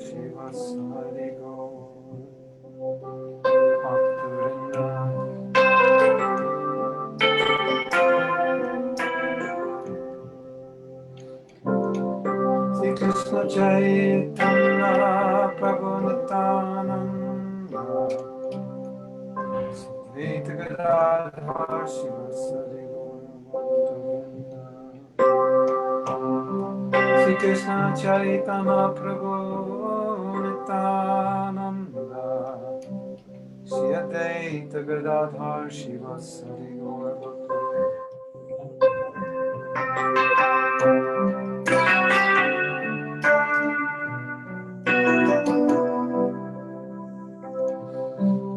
Shiva Sari Gaur Bhaktivinoda Sri Krishna Chaitanya Prabhu Nityananda Advaita Gadadhar Shivasari Gaura Sri Krishna Chaitanya Prabhu Nityananda Shri Advaita Gadadhar Shivasari Gaura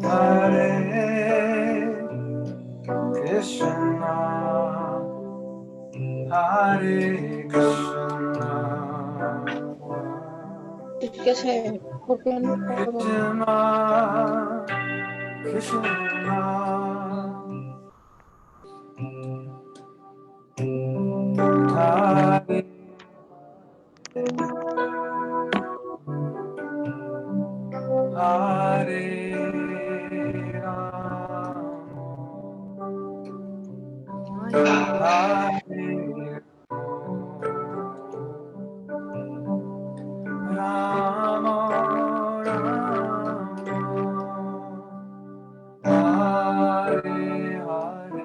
Hare Krishna Hare Krishna জিজ্ঞাসা করবেন পরবর্তী Krishna Krishna Hare Hare Rama Hare Hare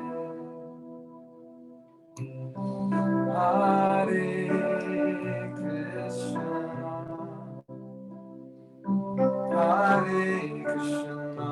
Hare Krishna Hare Krishna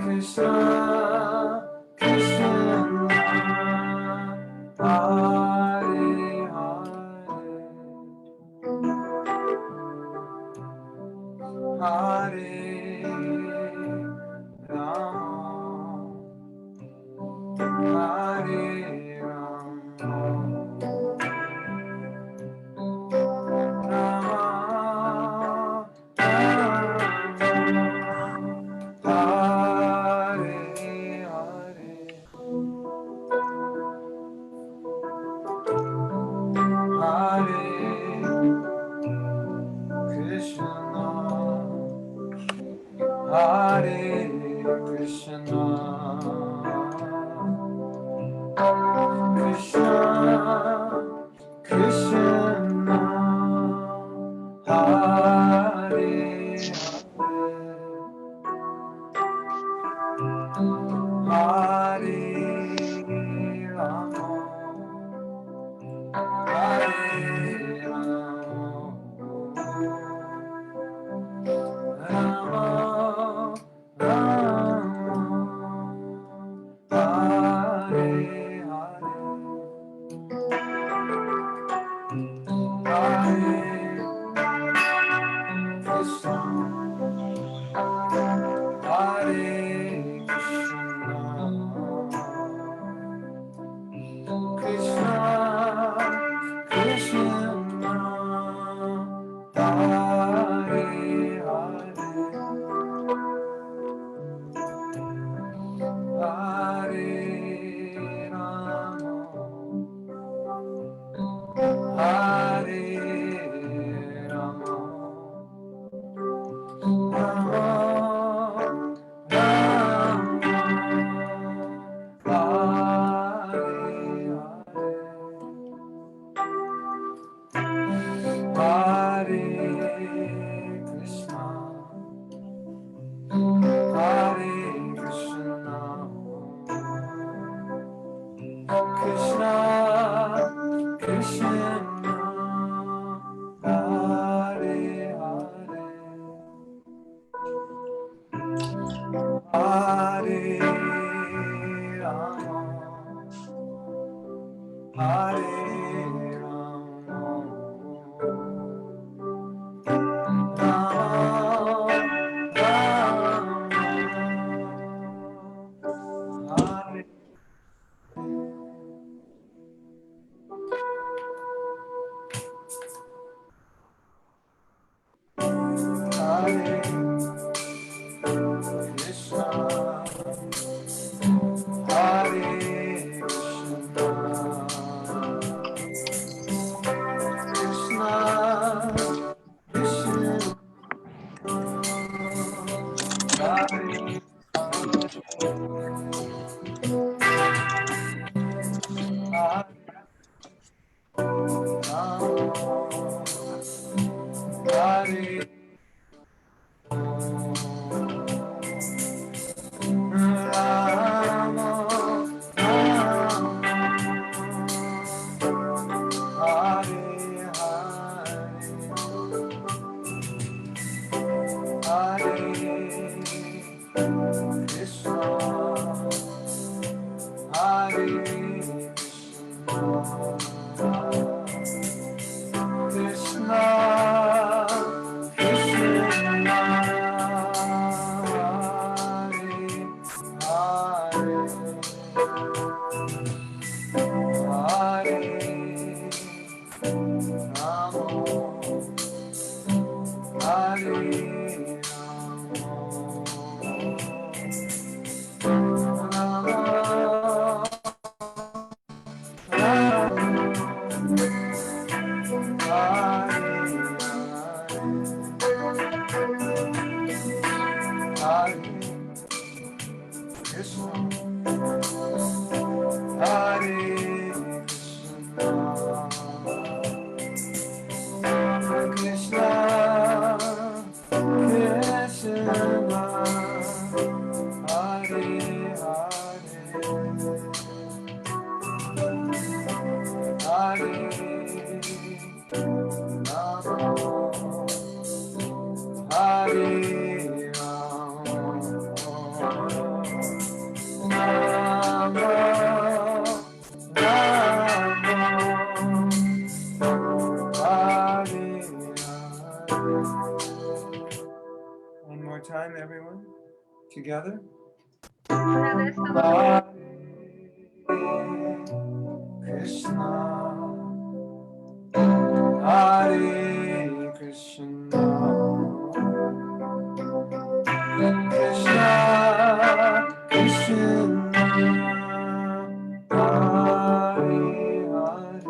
Krishna Krishna Hare Hare Rama Hare Rama Rama Hare Krishna Hare Krishna Krishna Krishna Hare Hare Hare Hare Rama, Hare Rama, Rama Rama, Hare Hare Krishna, Hare Krishna, Krishna Krishna, Hare Hare Hare Rama, Hare Hare Krishna, Hare Krishna, Krishna Krishna, Hare Hare Rama, Hare One more time, everyone. Together. Hare Krishna, Hare Krishna, Krishna Krishna, Hare Hare,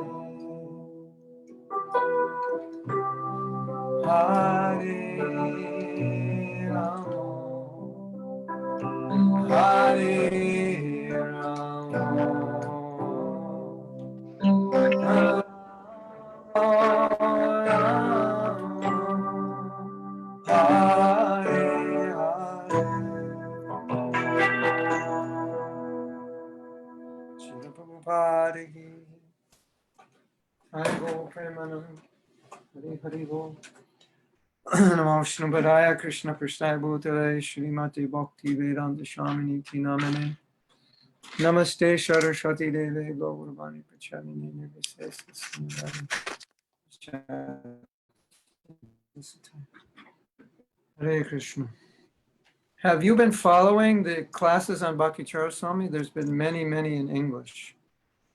Hare Rama, Hare Rama, Srila Prabhupada ki, Hare Go Premanam, Hare Hare Go. Namo Vishnu Padaya Krishna Prasthaya Bhutale Srimati Bhakti Vedanta Swamini Ti Namane Namaste Saraswati Deve Gaurvani Pachamini Hare Krishna. Have you been following the classes on Bhakti Swami? There's been many in English.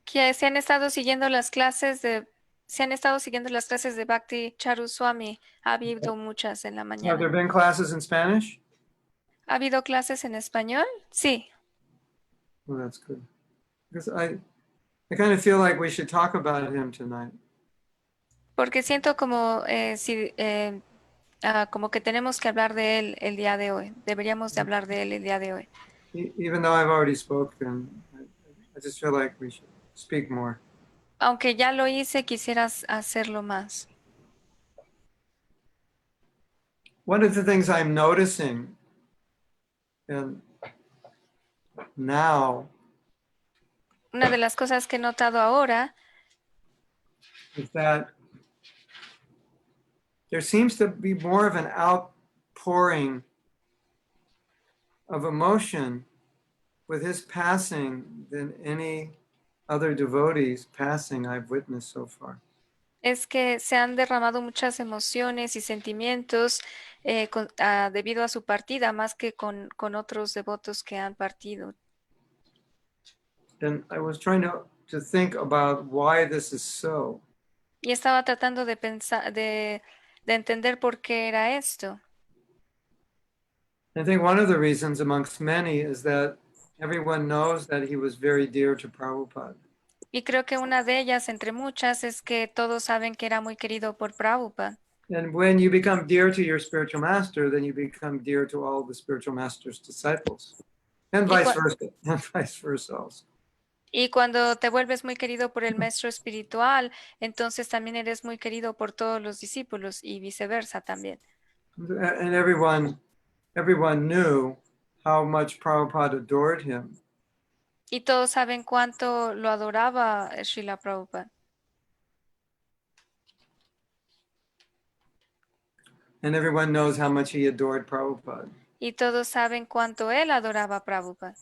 Que se han estado siguiendo las clases de Bhakti Charuswami. Ha habido muchas en la Have there mañana. been classes in Spanish? ¿Ha habido clases en español? Sí. Well, that's good. Because I kind of feel like we should talk about him tonight. Porque siento como como que tenemos que hablar de él el día de hoy. Deberíamos de hablar de él el día de hoy. Even though I've already spoken, I just feel like we should speak more. Aunque ya lo hice, quisieras hacerlo más. One of the things I'm noticing and now Una de las cosas que he notado ahora is that there seems to be more of an outpouring of emotion with his passing than any other devotees passing I've witnessed so far. Es que se han derramado muchas emociones y sentimientos debido a su partida, más que con otros devotos que han partido. And I was trying to think about why this is so. Y estaba tratando de pensar, de entender por qué era esto. I think one of the reasons amongst many is that everyone knows that he was very dear to Prabhupada. Y creo que una de ellas, entre muchas, es que todos saben que era muy querido por Prabhupada. And when you become dear to your spiritual master, then you become dear to all the spiritual master's disciples. And vice versa. And vice versa also. Y cuando te vuelves muy querido por el maestro espiritual, entonces también eres muy querido por todos los discípulos y viceversa también. And everyone knew how much Prabhupada adored him. Y todos saben cuánto lo adoraba Srila Prabhupada. And everyone knows how much he adored Prabhupada. Y todos saben cuánto él adoraba a Prabhupada.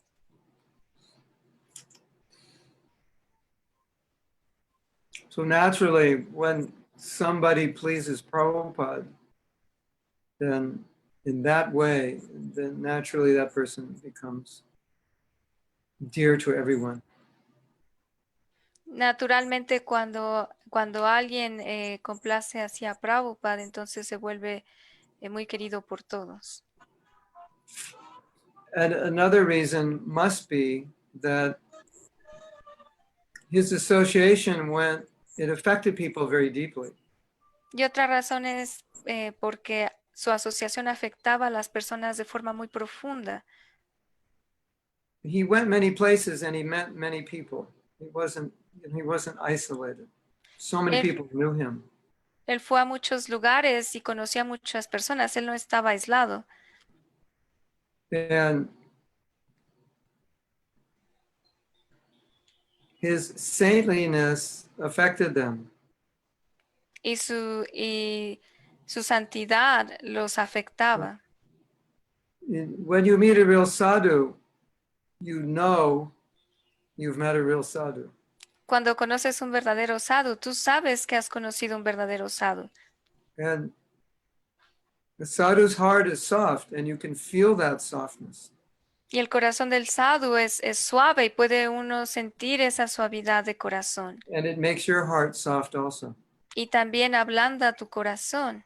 So naturally, when somebody pleases Prabhupada, then in that way, then naturally that person becomes dear to everyone. Naturalmente, cuando alguien complace hacia Prabhupada, entonces se vuelve muy querido por todos. And another reason must be that his association it affected people very deeply. Y otra razón es porque su asociación afectaba a las personas de forma muy profunda. He went many places and he met many people. He wasn't isolated. So many people knew him. Él fue a muchos lugares y conocía a muchas personas. Él no estaba aislado. And his saintliness affected them. Y su santidad los afectaba. When you meet a real sadhu, you know you've met a real sadhu. Cuando conoces un verdadero sadhu, tú sabes que has conocido un verdadero sadhu. And the sadhu's heart is soft, and you can feel that softness. Y el corazón del sadhu es suave y puede uno sentir esa suavidad de corazón. And it makes your heart soft also. Y también ablanda tu corazón.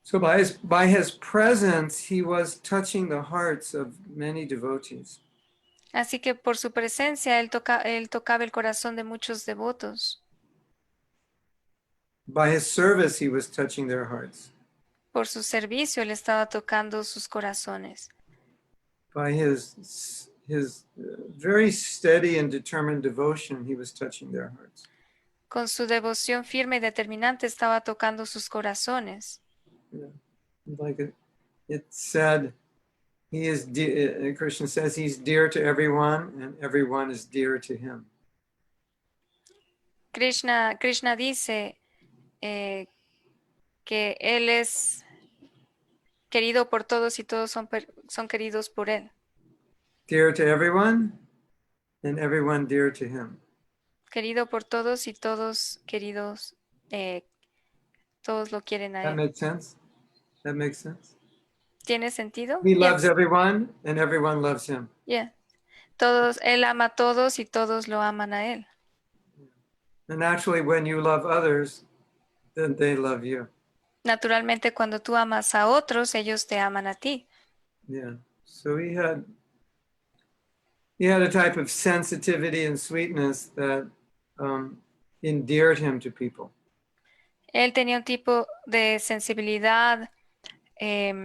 So by his presence, he was touching the hearts of many devotees. Así que por su presencia él tocaba el corazón de muchos devotos. By his service, he was touching their hearts. Por su servicio él estaba tocando sus corazones. By his very steady and determined devotion, he was touching their hearts. Con su devoción firme y determinante estaba tocando sus corazones. Yeah. Like it said, Krishna says he's dear to everyone and everyone is dear to him. Krishna dice que él es querido por todos y todos son queridos por él. Dear to everyone and everyone dear to him. Querido por todos y todos queridos, todos lo quieren a That él. makes sense? That makes sense? ¿Tiene sentido? He Yes. loves everyone and everyone loves him. Yeah. Él ama a todos y todos lo aman a él. And naturally, when you love others, then they love you. Naturalmente, cuando tú amas a otros, ellos te aman a ti. Yeah. So he had a type of sensitivity and sweetness that endeared him to people. Él tenía un tipo de sensibilidad y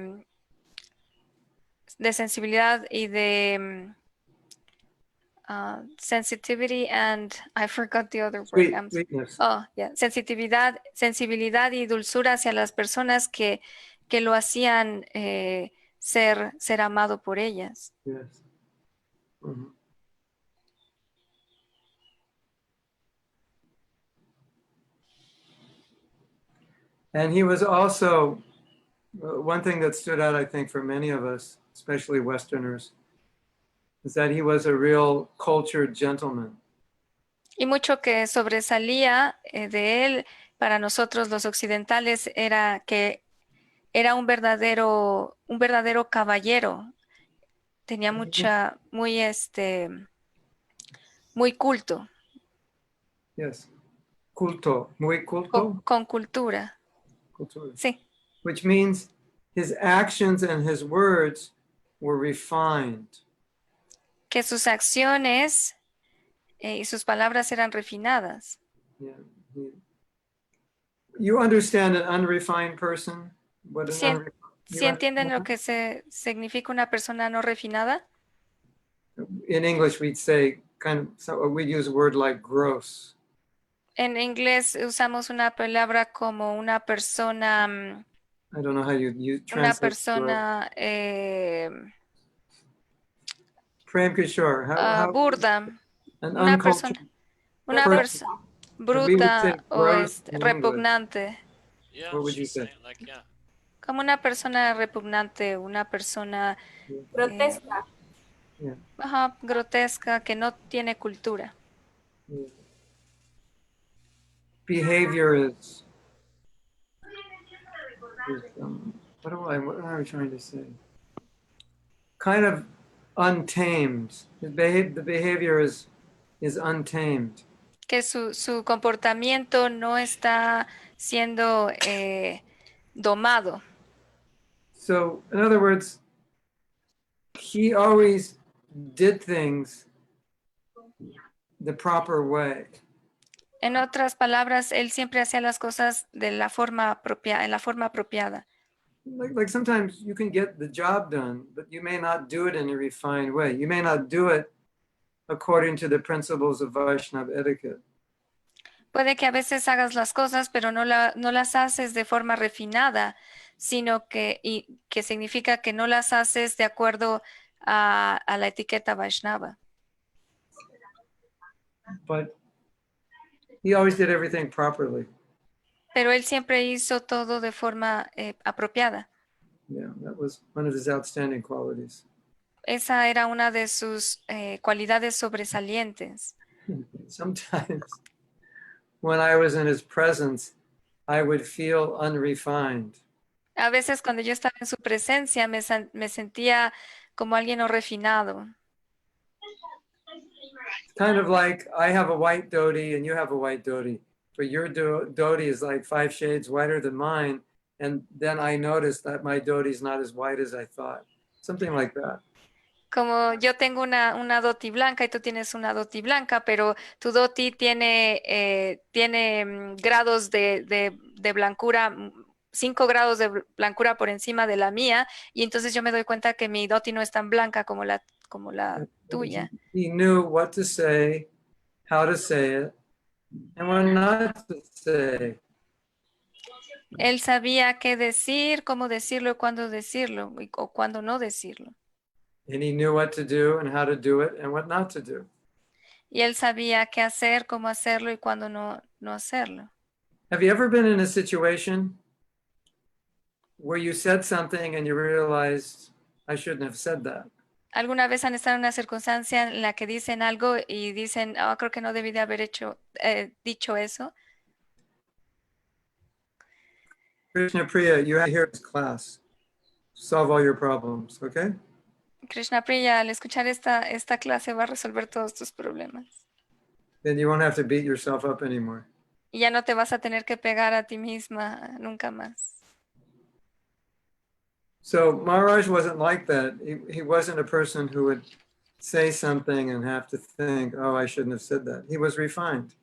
de sensitivity and I forgot the other word. Sweetness. Oh, yeah. Sensibilidad y dulzura hacia las personas que lo hacían ser amado por ellas. Yes. Mhm. And he was also One thing that stood out, I think, for many of us, especially Westerners, is that he was a real cultured gentleman. Y mucho que sobresalía de él para nosotros los occidentales era que era un verdadero caballero. Tenía muy culto, Yes. Culto, muy culto. con cultura. Cultura. Sí, Which means his actions and his words were refined. que sus acciones y sus palabras eran refinadas. Yeah. You understand an unrefined person? What an ¿Sí, unre- you sí entienden lo understand que significa una persona no refinada? that? In English, we'd say we'd use a word like gross. En inglés usamos una palabra como una persona, I don't know how you una translate gross. persona Prem Kishore, how burda, an una uncultured una person. persona And we would say bruta o gross in English. repugnante, Yeah, What would you she's say? saying like, yeah. como una persona repugnante, una persona Grotesca. grotesca que no tiene cultura. Yeah. Behavior is what am I trying to say? Kind of untamed. The behavior is untamed. Que su comportamiento no está siendo domado. So, in other words, he always did things the proper way. En otras palabras, él siempre hacía las cosas de la forma en la forma apropiada. Like sometimes you can get the job done, but you may not do it in a refined way. You may not do it according to the principles of Vaishnava etiquette. Puede que a veces hagas las cosas, pero no las haces de forma refinada, sino que significa que no las haces de acuerdo a la etiqueta Vaishnava. But he always did everything properly. Pero él siempre hizo todo de forma apropiada. Yeah, that was one of his outstanding qualities. Esa era una de sus cualidades sobresalientes. Sometimes when I was in his presence, I would feel unrefined. A veces cuando yo estaba en su presencia me sentía como alguien no refinado. Kind of like I have a white dhoti and you have a white dhoti, but your dhoti is like 5 shades whiter than mine. And then I noticed that my dhoti is not as white as I thought. Something like that. Como yo tengo una dhoti blanca y tú tienes una dhoti blanca, pero tu dhoti tiene grados de blancura, 5 grados de blancura por encima de la mía, y entonces yo me doy cuenta que mi dhoti no es tan blanca como la tuya. He knew what to say, how to say it, and what not to say. Él sabía qué decir, cómo decirlo, y cuándo decirlo, o cuándo no decirlo. And he knew what to do and how to do it and what not to do. Y él sabía qué hacer, cómo hacerlo y cuándo no hacerlo. Have you ever been in a situation where you said something and you realized I shouldn't have said that? ¿Alguna vez han estado en una circunstancia en la que dicen algo y dicen, oh, creo que no debí de haber dicho eso? Krishna Priya, you have to hear this class. Solve all your problems, okay? Krishna Priya, al escuchar esta clase va a resolver todos tus problemas. Then you won't have to beat yourself up anymore. Y ya no te vas a tener que pegar a ti misma nunca más. So Maharaj wasn't like that. He wasn't a person who would say something and have to think, oh, I shouldn't have said that. He was refined.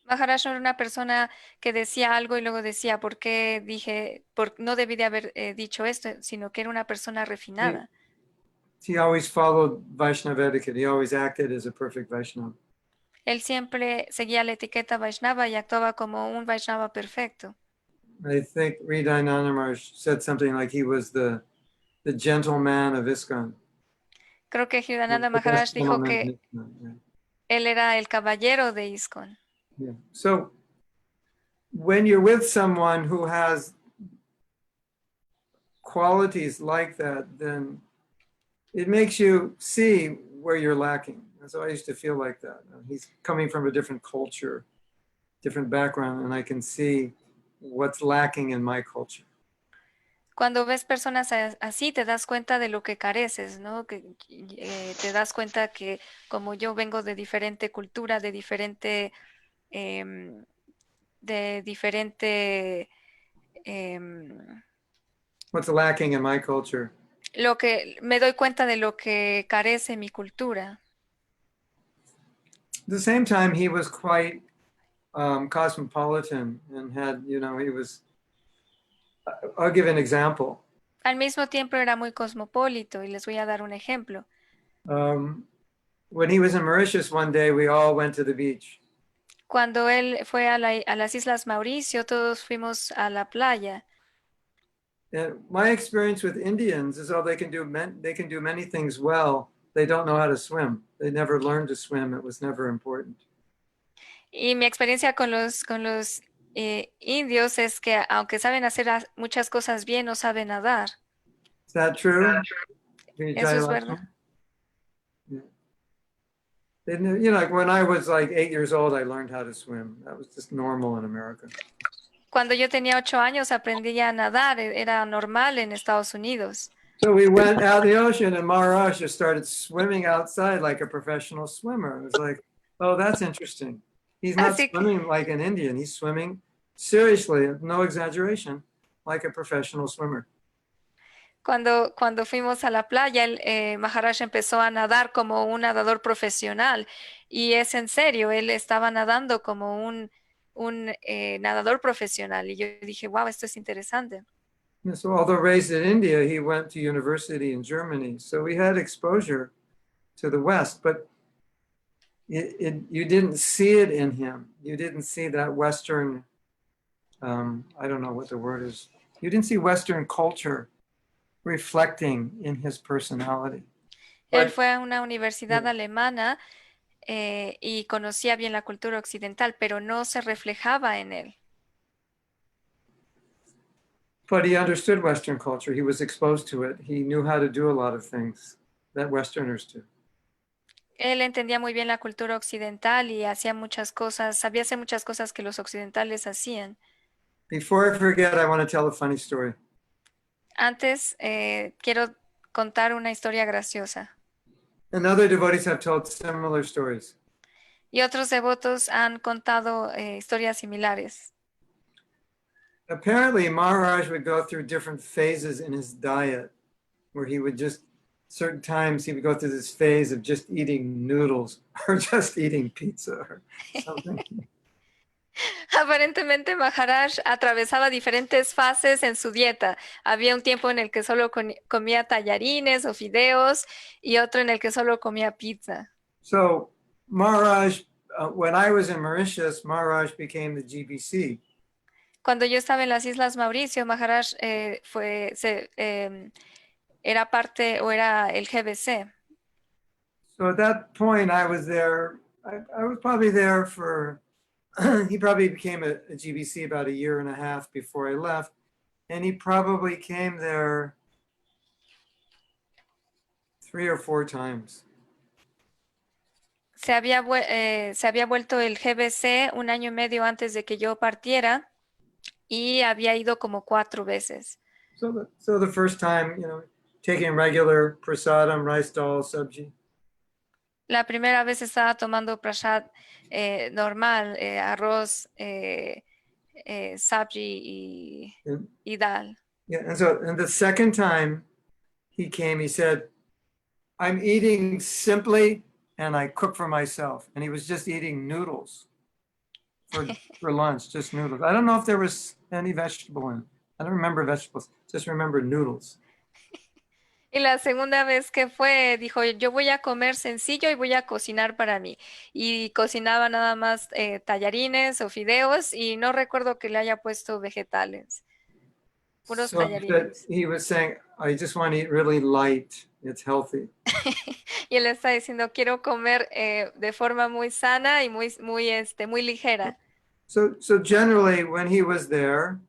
Maharaj no era una persona que decía algo y luego decía, ¿por qué no debí de haber dicho esto? Sino que era una persona refinada. He always followed Vaishnava etiquette. He always acted as a perfect Vaishnava. Él siempre seguía la etiqueta Vaishnava y actuaba como un Vaishnava perfecto. I think Hridayananda Maharaj said something like he was the gentleman of ISKCON. Creo que Hridayananda The best Maharaj dijo gentleman que in ISKCON, yeah. él era el caballero de ISKCON. Yeah. So when you're with someone who has qualities like that, then it makes you see where you're lacking. And so I used to feel like that. He's coming from a different culture, different background, and I can see what's lacking in my culture. Cuando ves personas así, te das cuenta de lo que careces, ¿no? Que te das cuenta que como yo vengo de diferente cultura, em, de diferente, em, What's lacking in my culture. lo que me doy cuenta de lo que carece mi cultura. At the same time, he was quite cosmopolitan and had, he was, I'll give an example. Al mismo tiempo era muy cosmopolito y les voy a dar un ejemplo. When he was in Mauritius one day, we all went to the beach. Cuando él fue a las Islas Mauricio, todos fuimos a la playa. And my experience with Indians is, they can do many things well. They don't know how to swim. They never learned to swim. It was never important. Y mi experiencia con los indios es que aunque saben hacer muchas cosas bien, no saben nadar. Is that true? Can you Eso tell es you verdad. Yeah. Like when I was like 8 years old, I learned how to swim. That was just normal in America. Cuando yo tenía 8 años aprendí a nadar, era normal en Estados Unidos. So we went out in the ocean, and Maharaj just started swimming outside like a professional swimmer. It was like, oh, that's interesting. He's not Así que- swimming like an Indian. He's swimming seriously, no exaggeration, like a professional swimmer. Cuando fuimos a la playa, Maharaj empezó a nadar como un nadador profesional y es en serio, él estaba nadando como un nadador profesional y yo dije, wow, esto es interesante. And so although raised in India, he went to university in Germany. So we had exposure to the West, but you didn't see it in him. You didn't see that Western, I don't know what the word is. You didn't see Western culture reflecting in his personality. Él But- fue a una universidad Yeah. alemana y conocía bien la cultura occidental, pero no se reflejaba en él. But he understood Western culture. He was exposed to it. He knew how to do a lot of things that Westerners do. Él entendía muy bien la cultura occidental y hacía muchas cosas, sabía hacer muchas cosas que los occidentales hacían. Before I forget, I want to tell a funny story. Antes, quiero contar una historia graciosa. And other devotees have told similar stories. Y otros devotos han contado historias similares. Apparently, Maharaj would go through different phases in his diet, where he would just, certain times he would go through this phase of just eating noodles or just eating pizza or something. Aparentemente Maharaj atravesaba diferentes fases en su dieta. Había un tiempo en el que solo comía tallarines o fideos y otro en el que solo comía pizza. So Maharaj, when I was in Mauritius, Maharaj became the GBC. Cuando yo estaba en las Islas Mauricio, Maharaj era parte o era el GBC. So at that point, I was there. I was probably there for. He probably became a GBC about 1.5 years before I left, and he probably came there 3 or 4 times. Se había vuelto el GBC 1 año y medio antes de que yo partiera y había ido como 4 veces. So the first time, taking regular prasadam, rice dal, sabji. La primera vez estaba tomando prasad normal, arroz, sabji y dal. Yeah, and the second time he came, he said, "I'm eating simply, and I cook for myself." And he was just eating noodles for lunch, just noodles. I don't know if there was any vegetable in it. I don't remember vegetables, just remember noodles. Y la segunda vez que fue, dijo, yo voy a comer sencillo y voy a cocinar para mí. Y cocinaba nada más tallarines o fideos y no recuerdo que le haya puesto vegetales. Puros So tallarines. he was saying, "I just want to eat really light. It's healthy." Y él está diciendo, quiero comer de forma muy sana y muy ligera. So generally, when he was there,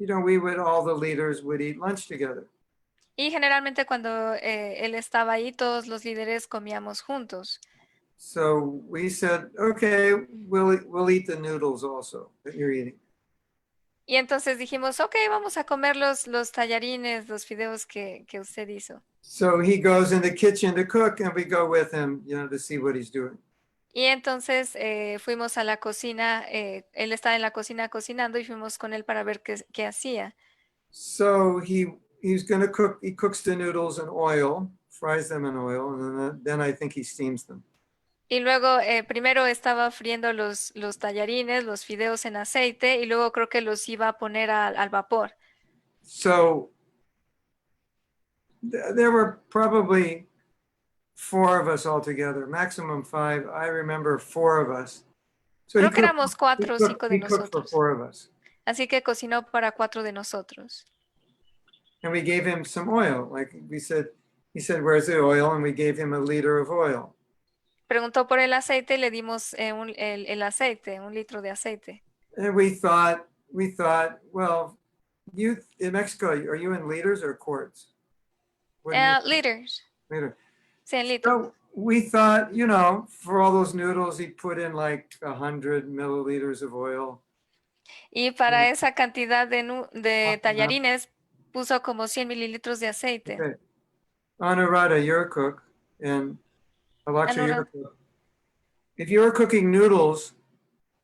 all the leaders would eat lunch together. Y generalmente cuando él estaba ahí, todos los líderes comíamos juntos. So we said, okay, we'll eat the noodles also that you're eating. Y entonces dijimos, ok, vamos a comer los tallarines, los fideos que usted hizo. So he goes in the kitchen to cook, and we go with him, to see what he's doing. Y entonces fuimos a la cocina, él estaba en la cocina cocinando y fuimos con él para ver qué hacía. So he's going to cook. He cooks the noodles in oil, fries them in oil, and then I think he steams them. Y luego primero estaba friendo los tallarines, los fideos en aceite y luego creo que los iba a poner al vapor. So there were probably 4 of us all together, maximum 5. I remember 4 of us. So Creo que éramos 4 o 5 de he cooked for nosotros. 4 of us. Así que cocinó para 4 de nosotros. And we gave him some oil. Like he said, where's the oil? And we gave him a liter of oil. Preguntó por el aceite y le dimos el aceite, 1 litro de aceite. And we thought, well, you in Mexico, are you in liters or quarts? What do you- Liters, liter. sí, en litros. So we thought, for all those noodles, he put in like 100 milliliters of oil. Y para Mm. esa cantidad de Ajá. tallarines puso como 100 mililitros de aceite. Okay. Anuradha, you're a cook, and Alaksha, you're a cook. If you were cooking noodles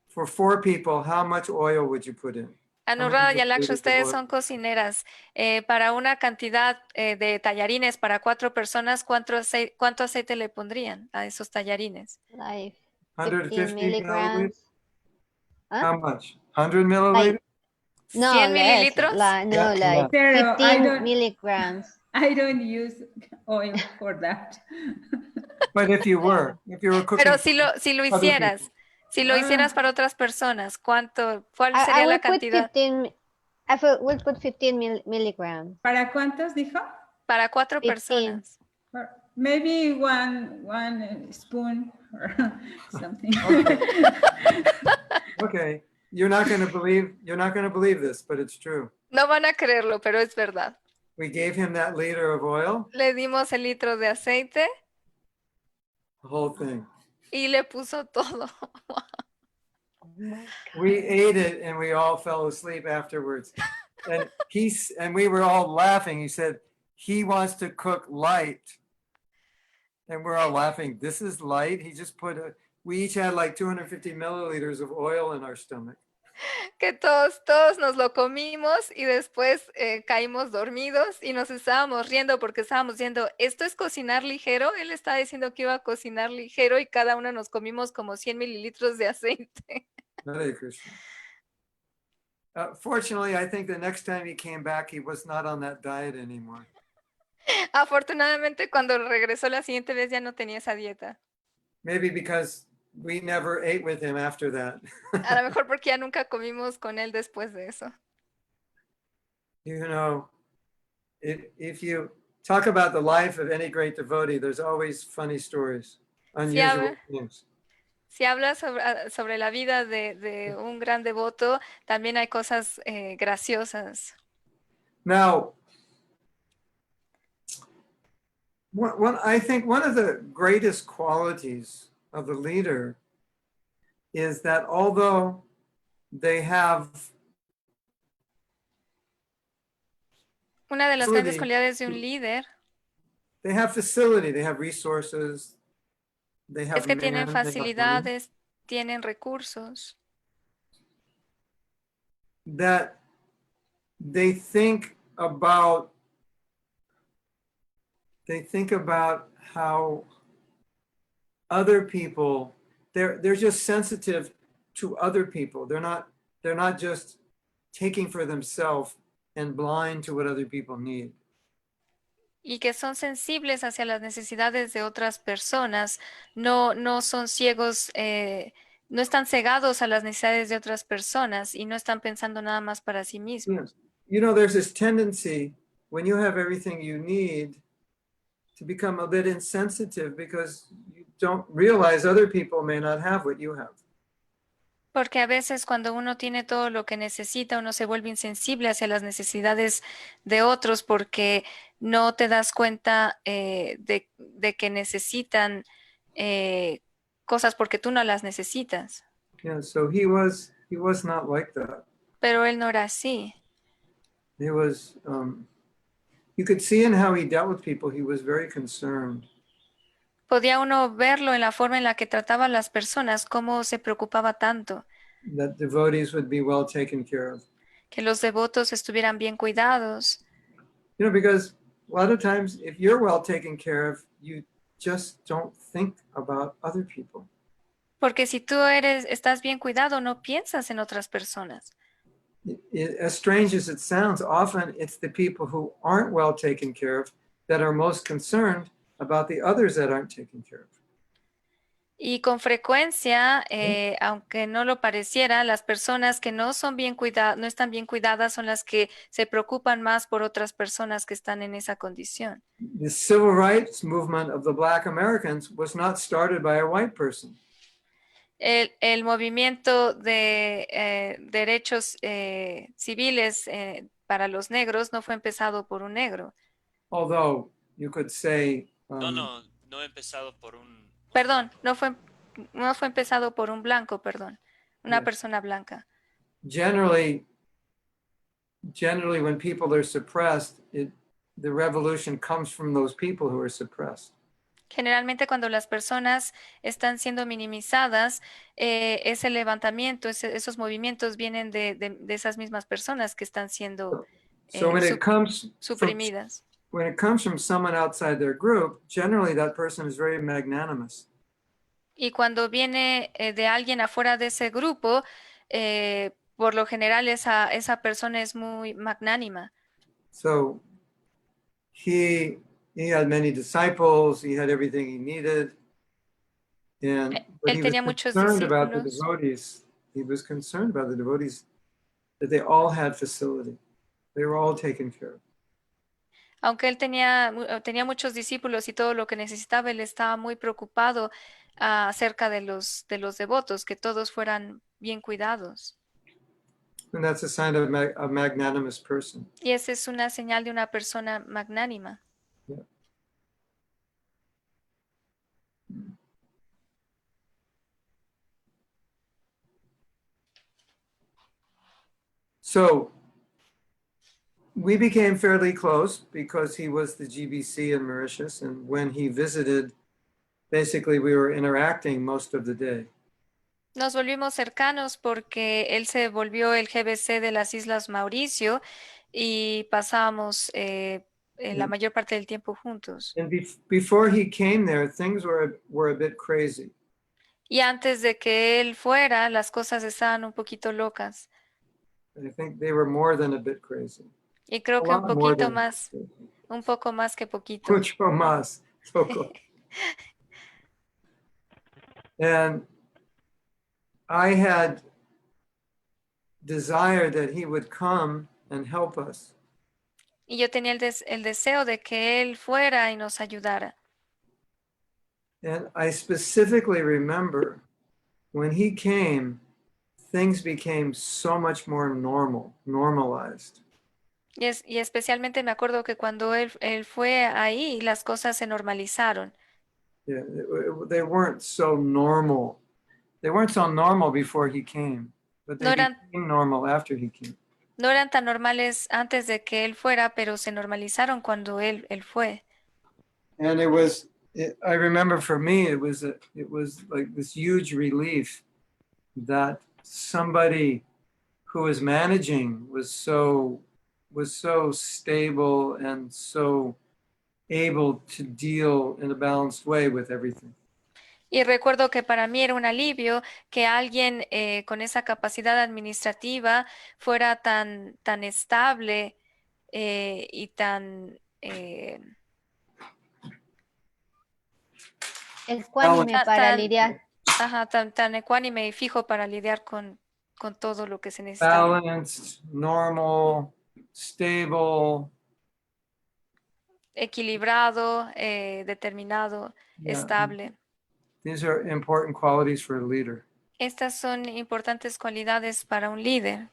for 4 people, how much oil would you put in? Anurada y Alaksha, milliliters of ustedes oil? son cocineras. Para una cantidad de tallarines para 4 personas, ¿cuánto aceite le pondrían a esos tallarines? Like 150 15 milligrams. Huh? How much? 100 milliliters? No, 100 less. mililitros. Yeah, Like Pero 15 milligrams. I don't use oil for that. But if you were cooking. Pero si lo other hicieras, people. si lo hicieras para otras personas, ¿cuál I sería la will put cantidad? 15. Will put 15 milligrams. ¿Para cuántos dijo? Para 4 15. personas. Maybe one spoon or something. Okay. You're not going to believe this, but it's true. No van a creerlo, pero es verdad. We gave him that liter of oil, Le dimos el litro de aceite the whole thing. y le puso todo. We ate it and we all fell asleep afterwards. And we were all laughing. He said, he wants to cook light. And we're all laughing. This is light. He just we each had like 250 milliliters of oil in our stomach. Que todos nos lo comimos y después caímos dormidos y nos estábamos riendo porque estábamos diciendo, ¿esto es cocinar ligero? Él estaba diciendo que iba a cocinar ligero y cada uno nos comimos como 100 mililitros de aceite. Hare Krishna. Fortunately, I think the next time he came back, he was not on that diet anymore. Afortunadamente, cuando regresó la siguiente vez ya no tenía esa dieta. Maybe because we never ate with him after that. A lo mejor porque ya nunca comimos con él después de eso. If you talk about the life of any great devotee, there's always funny stories, unusual things. Si hablas sobre la vida de un gran devoto, también hay cosas graciosas. Now, I think one of the greatest qualities of the leader is that although they have Una de las grandes facility, cualidades de un líder they have facility, they have resources, they have es que tienen man, they have money, facilidades, tienen recursos, that they think about how other people, they're just sensitive to other people. They're not just taking for themselves and blind to what other people need. y que son sensibles hacia las necesidades de otras personas, no son ciegos, no están cegados a las necesidades de otras personas y no están pensando nada más para sí mismos. There's this tendency when you have everything you need to become a bit insensitive because you don't realize other people may not have what you have. Porque a veces cuando uno tiene todo lo que necesita, uno se vuelve insensible hacia las necesidades de otros porque no te das cuenta de que necesitan cosas porque tú no las necesitas. Yeah, so he was not like that. Pero él no era así. He was, you could see in how he dealt with people, he was very concerned. Podía uno verlo en la forma en la que trataba a las personas, cómo se preocupaba tanto, That devotees would be well taken care of. que los devotos estuvieran bien cuidados. You know, because a lot of times if you're well taken care of, you just don't think about other people. Porque si tú estás bien cuidado, no piensas en otras personas. As strange as it sounds, often it's the people who aren't well taken care of that are most concerned about the others that aren't taken care of. Y con frecuencia, aunque no lo pareciera, las personas que no son bien cuidadas, no están bien cuidadas, son las que se preocupan más por otras personas que están en esa condición. The civil rights movement of the Black Americans was not started by a white person. El movimiento de derechos civiles para los negros no fue empezado por un negro. Although you could say, No he empezado por un... Perdón, no fue empezado por un blanco, perdón, una Yeah. persona blanca. generally when people are suppressed, the revolution comes from those people who are suppressed. Generalmente cuando las personas están siendo minimizadas, ese levantamiento, esos movimientos vienen de esas mismas personas que están siendo So when it comes suprimidas. from someone outside their group, generally that person is very magnanimous. Y cuando viene de alguien afuera de ese grupo, por lo general esa persona es muy magnánima. So he had many disciples, he had everything he needed. And but Él he was tenía muchos concerned about the discípulos. devotees. He was concerned about the devotees that they all had facility. They were all taken care of. Aunque él tenía muchos discípulos y todo lo que necesitaba, él estaba muy preocupado acerca de los devotos, que todos fueran bien cuidados. And that's a sign of a magnanimous person. Y esa es una señal de una persona magnánima. So we became fairly close because he was the GBC in Mauritius. And when he visited, basically we were interacting most of the day. Nos volvimos cercanos porque él se volvió el GBC de las Islas Mauricio y pasábamos la mayor parte del tiempo juntos. And before he came there, things were a bit crazy. Y antes de que él fuera, las cosas estaban un poquito locas. I think they were more than a bit crazy. Y creo que A lot more than- un poco más que poquito. Mucho más. Poco. And I had desired that he would come and help us. Y yo tenía el deseo de que él fuera y nos ayudara. And I specifically remember when he came, things became so much more normalized. Y especialmente me acuerdo que cuando él fue ahí, las cosas se normalizaron. Yeah, they weren't so normal. They weren't so normal before he came, but they No eran- became normal after he came. No eran tan normales antes de que él fuera, pero se normalizaron cuando él fue. And I remember for me, it was like this huge relief that somebody who was managing was so stable and so able to deal in a balanced way with everything. Y recuerdo que para mí era un alivio que alguien con esa capacidad administrativa fuera tan estable y tan Ecuánime para Tan- lidiar. tan ecuánime y fijo para lidiar con todo lo que se necesitaba. Balanced, normal, stable. Equilibrado, determinado, Yeah. estable. These are important qualities for a leader. Estas son importantes cualidades para un líder.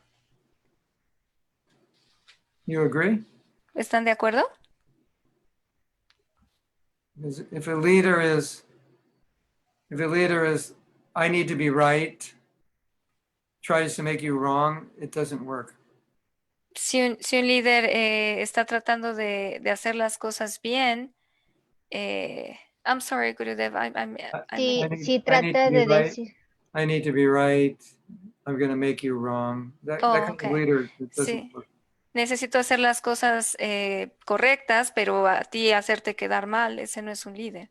You agree? ¿Están de acuerdo? Because if a leader is, I need to be right, tries to make you wrong, it doesn't work. Si un líder está tratando de hacer las cosas bien, I'm sorry, Gurudev, Si, need- si I need trata to be de right. decir, I need to be right. I'm going to make you wrong. That Oh, kind of okay. leader, it doesn't Sí. work. Necesito hacer las cosas correctas, pero a ti hacerte quedar mal, ese no es un líder.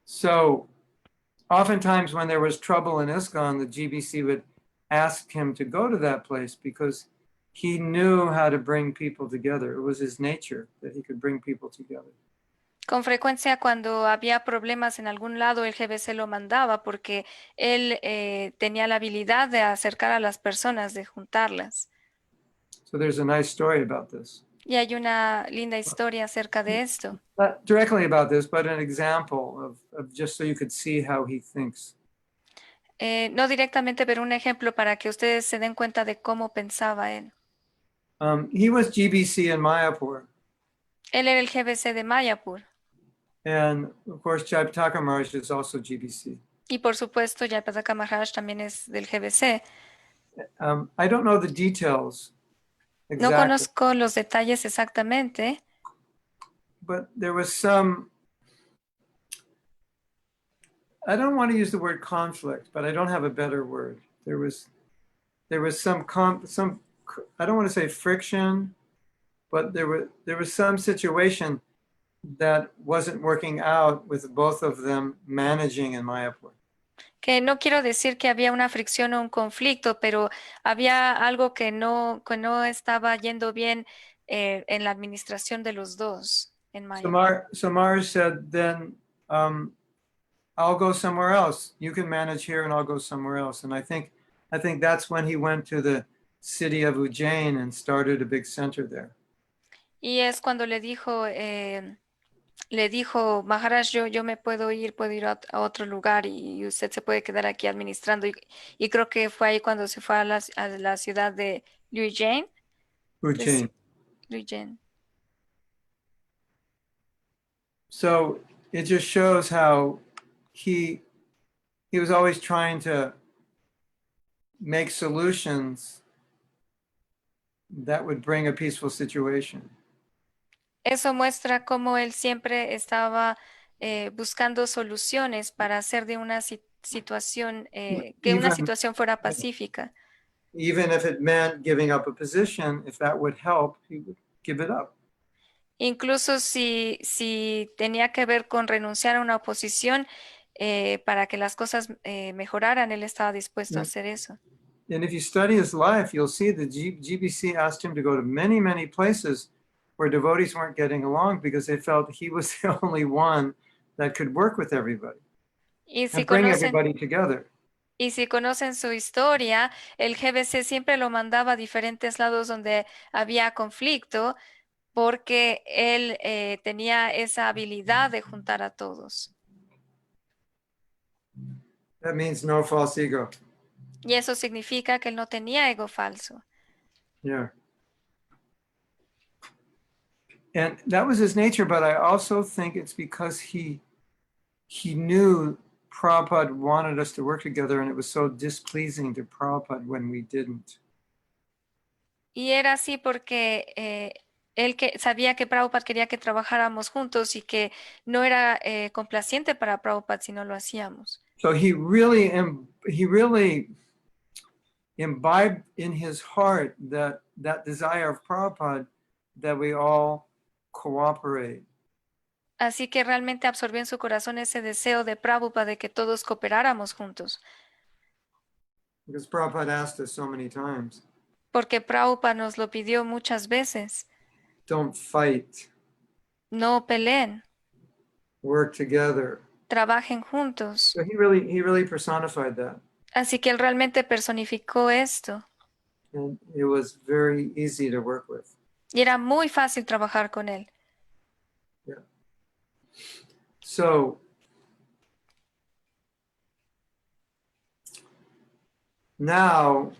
So oftentimes when there was trouble in ISKCON, the GBC would ask him to go to that place because he knew how to bring people together. It was his nature that he could bring people together. Con frecuencia cuando había problemas en algún lado, el GBC lo mandaba porque él tenía la habilidad de acercar a las personas, de juntarlas. So there's a nice story about this. Y hay una linda historia acerca de esto. Not directly about this, but an example of just so you could see how he thinks. No directamente, pero un ejemplo para que ustedes se den cuenta de cómo pensaba él. He was GBC in Mayapur. Él era el GBC de Mayapur. And of course, Jaipataka Maharaj is also GBC. Y por supuesto, Jayapataka Maharaj también es del GBC. I don't know the details No exactly, conozco los detalles exactamente, but there was some, I don't want to use the word conflict, but I don't have a better word. There was some, I don't want to say friction, but there was some situation that wasn't working out with both of them managing in Mayapur. que no quiero decir que había una fricción o un conflicto, pero había algo que no estaba yendo bien en la administración de los dos en Mayapur. So Maharaj said, then I'll go somewhere else. You can manage here and I'll go somewhere else. And I think that's when he went to the city of Ujjain and started a big center there. Y es cuando le dijo, Maharaj, yo me puedo ir a otro lugar y usted se puede quedar aquí administrando. Y creo que fue ahí cuando se fue a la ciudad de Ujjain. Ujjain. Ujjain. So it just shows how he was always trying to make solutions that would bring a peaceful situation. Eso muestra cómo él siempre estaba buscando soluciones para hacer de una situación, que una Even- situación fuera pacífica. Even if it meant giving up a position, if that would help, he would give it up. Incluso si tenía que ver con renunciar a una oposición para que las cosas mejoraran, él estaba dispuesto a hacer eso. And if you study his life, you'll see the GBC asked him to go to many, many places where devotees weren't getting along because they felt he was the only one that could work with everybody Y si and bring conocen, everybody together. y si conocen su historia, el GBC siempre lo mandaba a diferentes lados donde había conflicto porque él tenía esa habilidad de juntar a todos. That means no false ego. Y eso significa que él no tenía ego falso. Yeah. And that was his nature, but I also think it's because he knew Prabhupada wanted us to work together, and it was so displeasing to Prabhupada when we didn't. Y era así porque él sabía que Prabhupada quería que trabajáramos juntos y que no era complaciente para Prabhupada si no lo hacíamos. So he really imbibed in his heart that desire of Prabhupada that we all cooperate. Así que realmente absorbió en su corazón ese deseo de Prabhupada de que todos cooperáramos juntos. Because Prabhupada asked us so many times, Porque Prabhupada nos lo pidió muchas veces. don't fight, No peleen, work together. trabajen juntos. So he really personified that. Así que él realmente personificó esto. And it was very easy to work with. Y era muy fácil trabajar con él. So now,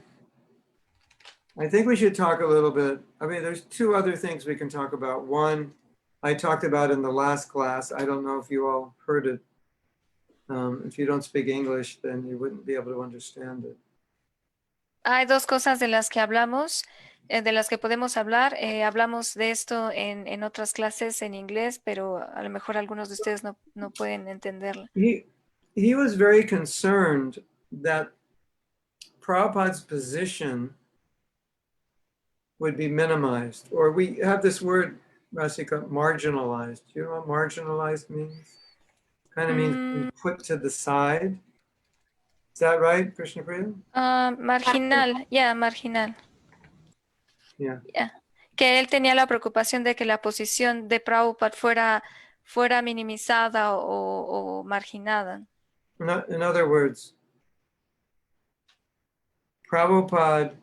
I think we should talk a little bit. I mean, there's two other things we can talk about. One, I talked about in the last class. I don't know if you all heard it. If you don't speak English, then you wouldn't be able to understand it. Hay dos cosas de las que hablamos, de las que podemos hablar. Hablamos de esto en otras clases en inglés, pero a lo mejor algunos de ustedes no pueden entenderlo. He was very concerned that Prabhupada's position would be minimized, or we have this word, Rasika, marginalized. Do you know what marginalized means? Kind of means put to the side. Is that right, Krishna Priya? Marginal, marginal. Yeah. Que él tenía la preocupación de que la posición de Prabhupada fuera minimizada o marginada. In other words, Prabhupada,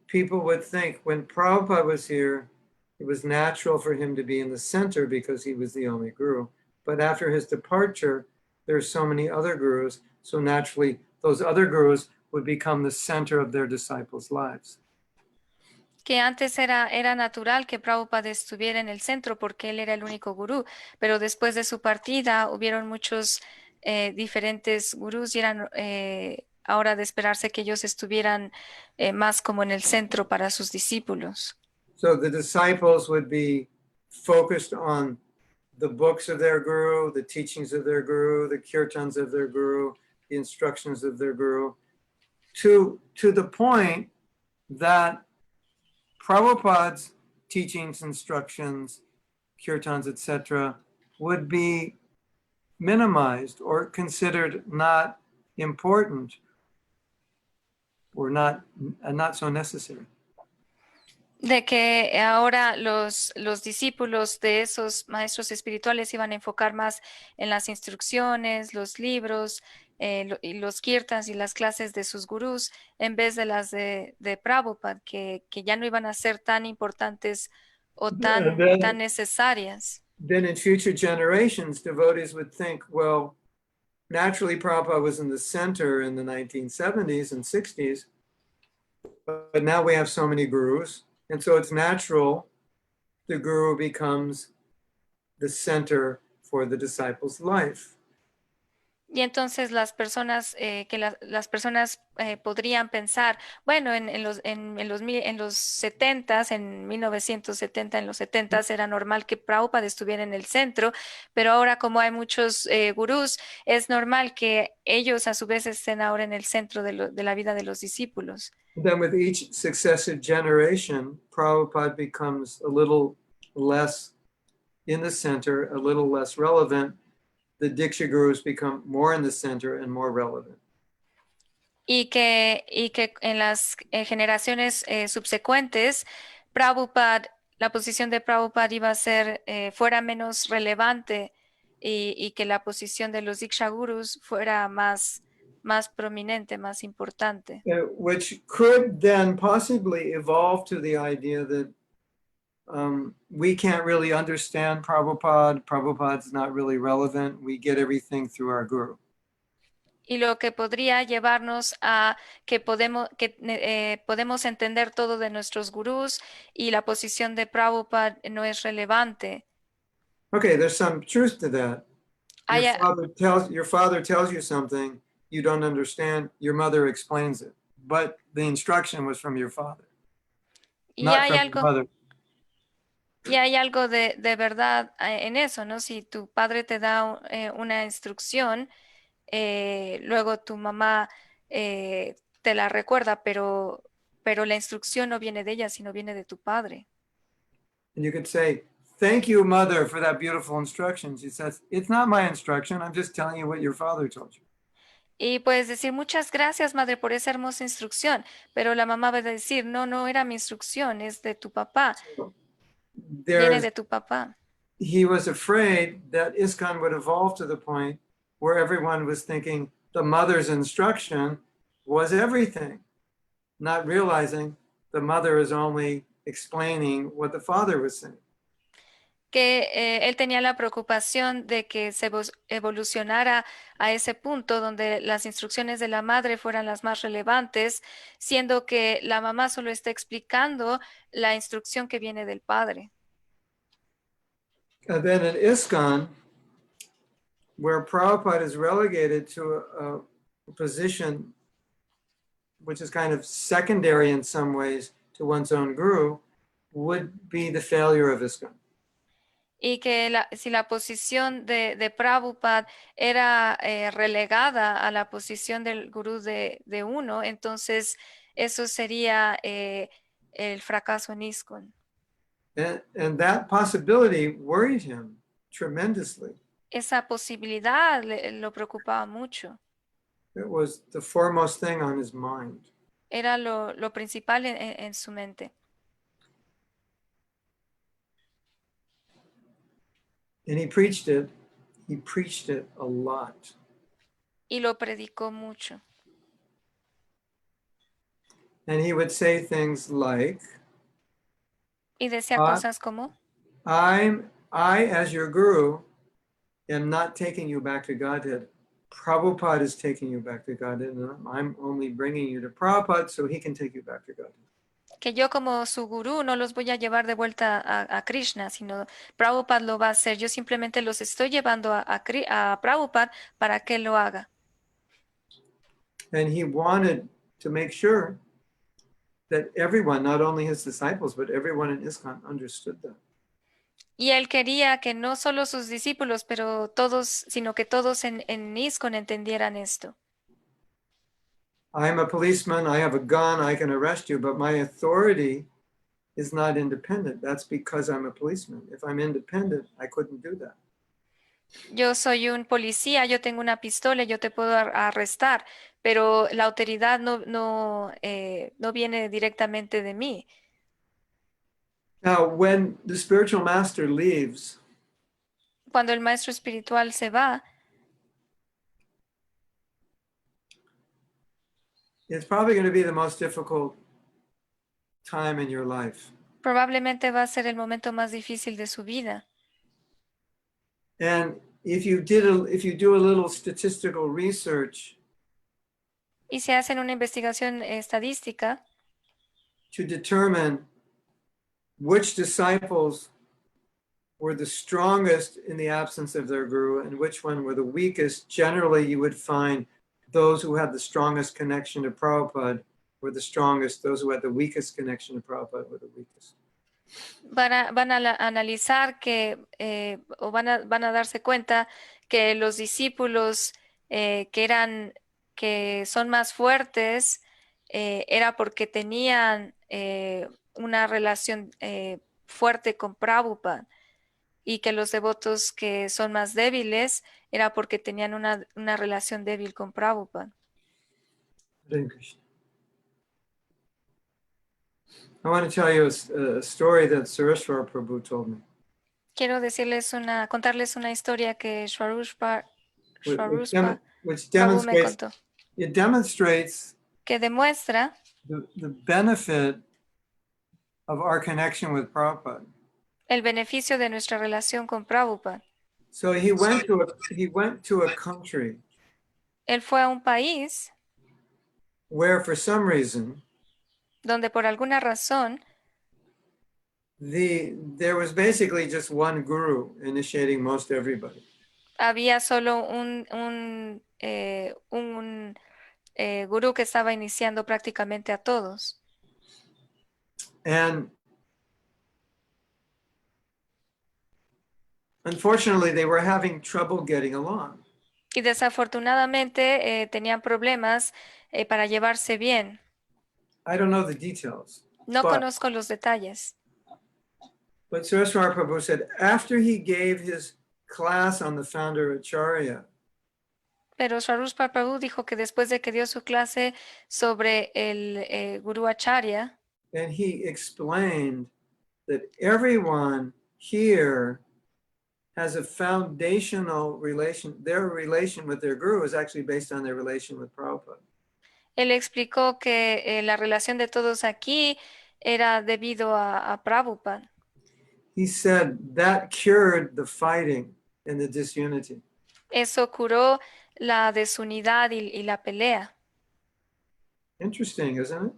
people would think when Prabhupada was here, it was natural for him to be in the center because he was the only guru. But after his departure, there's so many other gurus, so naturally those other gurus would become the center of their disciples' lives. Que antes era natural que Prabhupada estuviera en el centro porque él era el único gurú, pero después de su partida hubieron muchos diferentes gurús y eran ahora de esperarse que ellos estuvieran más como en el centro para sus discípulos. So the disciples would be focused on the books of their guru, the teachings of their guru, the kirtans of their guru, the instructions of their guru, to the point that Prabhupada's teachings, instructions, kirtans, etc., would be minimized or considered not important or not so necessary. De que ahora los discípulos de esos maestros espirituales iban a enfocar más en las instrucciones, los libros, y los kirtans y las clases de sus gurús en vez de las de Prabhupada, que ya no iban a ser tan importantes o tan necesarias. Then in future generations, devotees would think, well, naturally Prabhupada was in the center in the 1970s and 60s, but now we have so many gurus. And so it's natural the guru becomes the center for the disciple's life. Y entonces las personas las personas podrían pensar, bueno, en los 70s, en 1970, en los 70s era normal que Prabhupada estuviera en el centro, pero ahora como hay muchos gurús, es normal que ellos a su vez estén ahora en el centro de la vida de los discípulos. Then with each successive generation, Prabhupada becomes a little less in the center, a little less relevant. The Diksha gurus become more in the center and more relevant. Y que en las generaciones subsecuentes, Prabhupada, la posición de Prabhupada iba a ser, fuera menos relevante y que la posición de los Diksha gurus fuera más prominente, más importante. Which could then possibly evolve to the idea that we can't really understand Prabhupada. Prabhupada's not really relevant. We get everything through our guru. Y lo que podría llevarnos a que podemos entender todo de nuestros gurús y la posición de Prabhupada no es relevante. Okay, there's some truth to that. Your father tells you something you don't understand. Your mother explains it, but the instruction was from your father, not from your mother. Y hay algo de verdad en eso, ¿no? Si tu padre te da una instrucción, luego tu mamá te la recuerda, pero la instrucción no viene de ella, sino viene de tu padre. And you could say, thank you, mother, for that beautiful instruction. She says, it's not my instruction. I'm just telling you what your father told you. Y puedes decir, muchas gracias, madre, por esa hermosa instrucción. Pero la mamá va a decir, no era mi instrucción, es de tu papá. Viene de tu papá. He was afraid that ISKCON would evolve to the point where everyone was thinking the mother's instruction was everything, not realizing the mother is only explaining what the father was saying. que él tenía la preocupación de que se evolucionara a ese punto donde las instrucciones de la madre fueran las más relevantes, siendo que la mamá solo está explicando la instrucción que viene del padre. And then in ISKCON, where Prabhupada is relegated to a position which is kind of secondary in some ways to one's own guru, would be the failure of ISKCON. Y que si la posición de Prabhupada era relegada a la posición del gurú de uno, entonces eso sería el fracaso en ISKCON. And that possibility worried him tremendously. Esa posibilidad lo preocupaba mucho. It was the foremost thing on his mind. Era lo principal en su mente. And he preached it a lot. Y lo predicó mucho. And he would say things like, Y decía Ah. cosas como, I, as your guru, am not taking you back to Godhead. Prabhupada is taking you back to Godhead, and I'm only bringing you to Prabhupada so he can take you back to Godhead. que yo como su gurú no los voy a llevar de vuelta a Krishna, sino Prabhupada lo va a hacer. Yo simplemente los estoy llevando a Prabhupada para que lo haga. And he wanted to make sure that everyone, not only his disciples, but everyone in ISKCON understood that. Y él quería que no solo sus discípulos, pero todos, sino que todos en ISKCON entendieran esto. I'm a policeman, I have a gun, I can arrest you, but my authority is not independent. That's because I'm a policeman. If I'm independent, I couldn't do that. Yo soy un policía, yo tengo una pistola, yo te puedo arrestar, pero la autoridad no viene directamente de mí. Now, when the spiritual master leaves, Cuando el maestro espiritual se va, it's probably going to be the most difficult time in your life. probablemente va a ser el momento más difícil de su vida. And if you do a little statistical research Y se hacen una investigación estadística to determine which disciples were the strongest in the absence of their guru and which one were the weakest, generally you would find those who had the strongest connection to Prabhupada were the strongest, those who had the weakest connection to Prabhupada were the weakest. van a analizar que, o van a darse cuenta que los discípulos que son más fuertes, era porque tenían una relación fuerte con Prabhupada, y que los devotos que son más débiles era porque tenían una relación débil con Prabhupada. Hare Krishna. I want to tell you a story that Sureshwar Prabhu told me. Quiero contarles una historia que Swarupa Which Prabhu me demonstrates, contó, it demonstrates que demuestra the benefit of our connection with Prabhupada. el beneficio de nuestra relación con Prabhupada. So he went to a country Él fue a un país where for some reason donde por alguna razón there was basically just one guru initiating most everybody. había solo un gurú que estaba iniciando prácticamente a todos. And unfortunately, they were having trouble getting along. Y desafortunadamente tenían problemas para llevarse bien. I don't know the details. No But- conozco los detalles. But Sureshwar Prabhu said after he gave his class on the founder Acharya, Pero Swarupa Prabhu dijo que después de que dio su clase sobre el Guru Acharya, and he explained that everyone here has a foundational relation. Their relation with their guru is actually based on their relation with Prabhupada. él explicó que la relación de todos aquí era debido a Prabhupada. he said that cured the fighting and the disunity. Eso curó la desunidad y la pelea. Interesting, isn't it?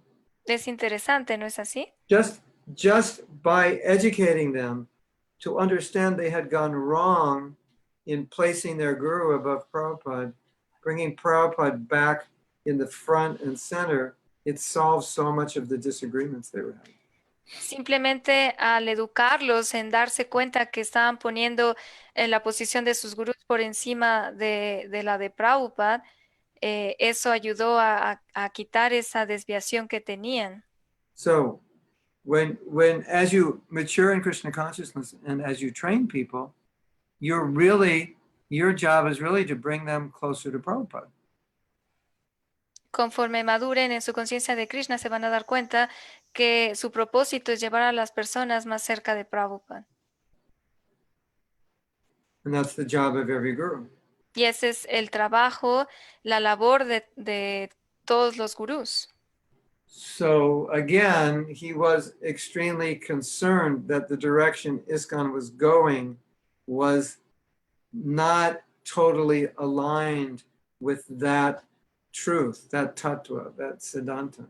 Es interesante, ¿no es así? Just by educating them to understand they had gone wrong in placing their guru above Prabhupada, bringing Prabhupada back in the front and center, it solves so much of the disagreements they were having. Simplemente al educarlos en darse cuenta que estaban poniendo la posición de sus gurús por encima de la de Prabhupada, eso ayudó a quitar esa desviación que tenían. So when as you mature in Krishna consciousness and as you train people, your job is really to bring them closer to Prabhupada. Conforme maduren en su conciencia de Krishna, se van a dar cuenta que su propósito es llevar a las personas más cerca de Prabhupada. And that's the job of every guru. Y ese es el trabajo, la labor de todos los gurús. So again, he was extremely concerned that the direction ISKCON was going was not totally aligned with that truth, that tattva, that siddhanta.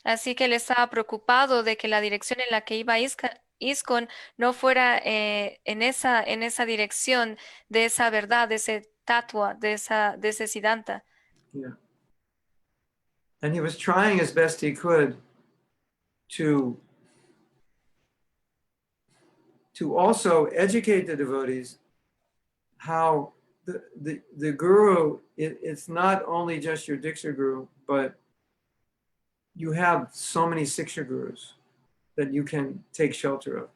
Así que él estaba preocupado de que la dirección en la que iba ISKCON no fuera en esa dirección de esa verdad, de ese tatua, de ese siddhanta. Yeah. And he was trying as best he could to also educate the devotees how the guru, it's not only just your Diksha guru, but you have so many Siksha gurus that you can take shelter of.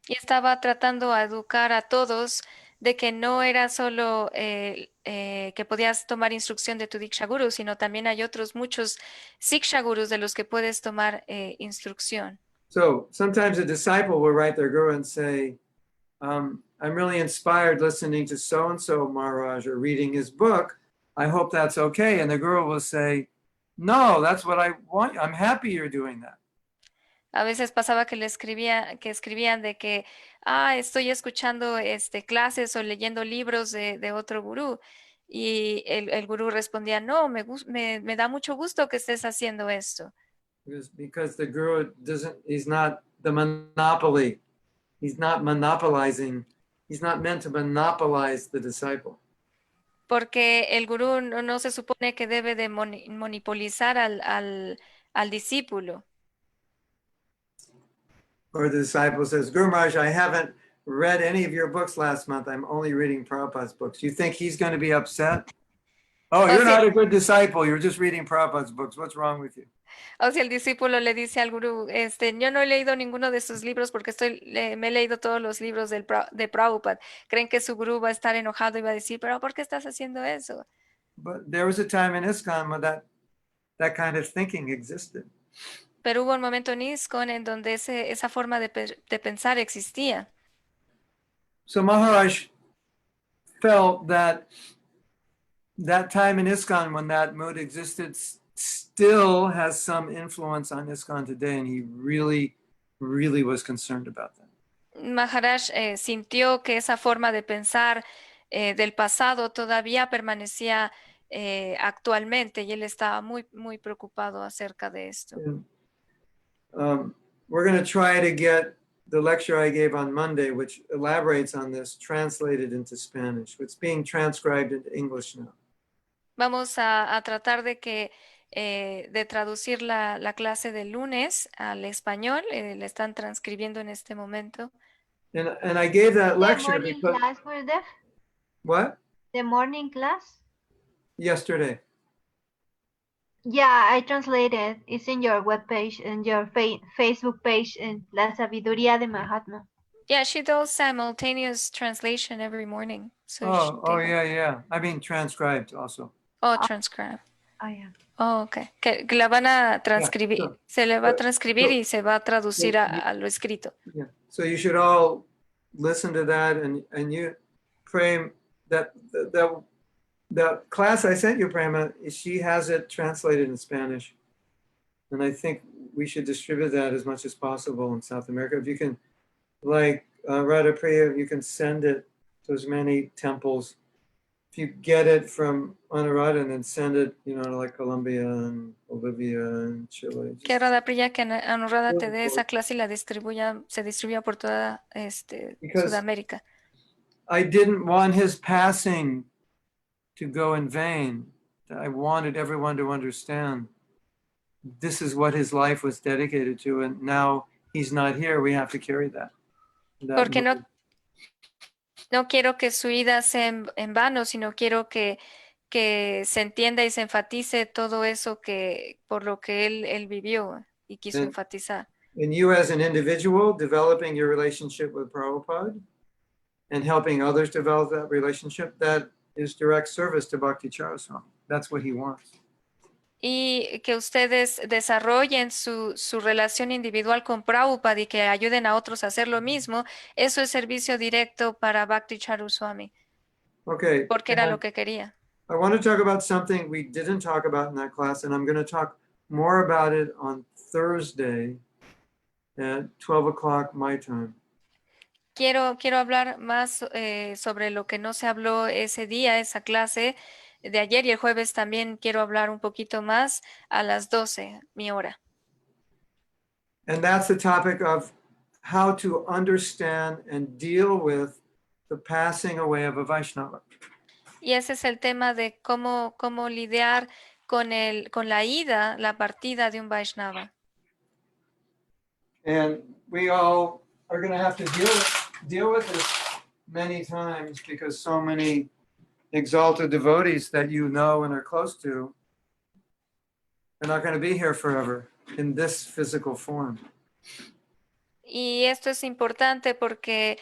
Y estaba tratando a educar a todos de que no era solo que podías tomar instrucción de tu Diksha Guru, sino también hay otros muchos Siksha Gurus de los que puedes tomar instrucción. So sometimes a disciple will write their guru and say, I'm really inspired listening to so-and-so Maharaj or reading his book. I hope that's okay. And the guru will say, no, that's what I want. I'm happy you're doing that. A veces pasaba que escribían de que, estoy escuchando clases o leyendo libros de otro gurú. Y el gurú respondía, no, me da mucho gusto que estés haciendo esto. Because the guru he's not the monopoly. He's not monopolizing. He's not meant to monopolize the disciple. Porque el gurú no se supone que debe de monopolizar al discípulo. Or the disciple says, Guru Maharaj, I haven't read any of your books last month. I'm only reading Prabhupada's books. You think he's going to be upset? Oh, you're not a good disciple. You're just reading Prabhupada's books. What's wrong with you? O si el discípulo le dice al gurú, yo no he leído ninguno de sus libros porque me he leído todos los libros de Prabhupada. ¿Creen que su gurú va a estar enojado y va a decir, pero ¿por qué estás haciendo eso? But there was a time in ISKCON when that kind of thinking existed. Pero hubo un momento en ISKCON en donde esa forma de pensar existía. So Maharaj felt that time in ISKCON when that mood existed still has some influence on ISKCON today, and he really, really was concerned about that. Maharaj sintió que esa forma de pensar del pasado todavía permanecía actualmente y él estaba muy, muy preocupado acerca de esto. We're going to try to get the lecture I gave on Monday, which elaborates on this, translated into Spanish. It's being transcribed into English now. Vamos a tratar de traducir la clase del lunes al español. La están transcribiendo en este momento. And I gave that lecture The morning because... class, Gurudev? What? The morning class? Yesterday. Yeah, I translated. It's in your webpage and your Facebook page in La Sabiduría de Mahatma. Yeah, she does simultaneous translation every morning. So Yeah. I mean transcribed also. Transcribe. Oh, yeah. Oh, okay. Que la van a transcribir. Yeah, sure. Se le va a transcribir y se va a traducir so- a lo escrito. Yeah. So you should all listen to that and you, Prem, that class I sent you, Prema, she has it translated in Spanish. And I think we should distribute that as much as possible in South America. If you can, like, Radhapriya, you can send it to as many temples. If you get it from Anuradha and then send it, to like Colombia and Bolivia and Chile. Que Radhapriya, que Anuradha te Por dé favor. esa clase y la se distribuya por toda Because Sudamérica. I didn't want his passing to go in vain. I wanted everyone to understand this is what his life was dedicated to, and now he's not here. We have to carry that. Porque no quiero que su ida sea en vano, sino quiero que se entienda y se enfatice todo eso que por lo que él vivió y quiso And- enfatizar. And you as an individual developing your relationship with Prabhupada and helping others develop that relationship, that is direct service to Bhakti Charaswami. That's what he wants. Y que ustedes desarrollen su relación individual con Prabhupada y que ayuden a otros a hacer lo mismo, eso es servicio directo para Bhakti Charaswami, Okay. porque era and lo que quería. I want to talk about something we didn't talk about in that class, and I'm going to talk more about it on Thursday at 12 o'clock my time. Quiero hablar más sobre lo que no se habló ese día, esa clase de ayer, y el jueves también quiero hablar un poquito más a las 12, mi hora. And that's the topic of how to understand and deal with the passing away of a Vaishnava. Y ese es el tema de cómo lidiar con la ida, la partida de un Vaishnava. And we all are going to have to deal with this many times because so many exalted devotees that you know and are close to are not going to be here forever in this physical form. Y esto es importante porque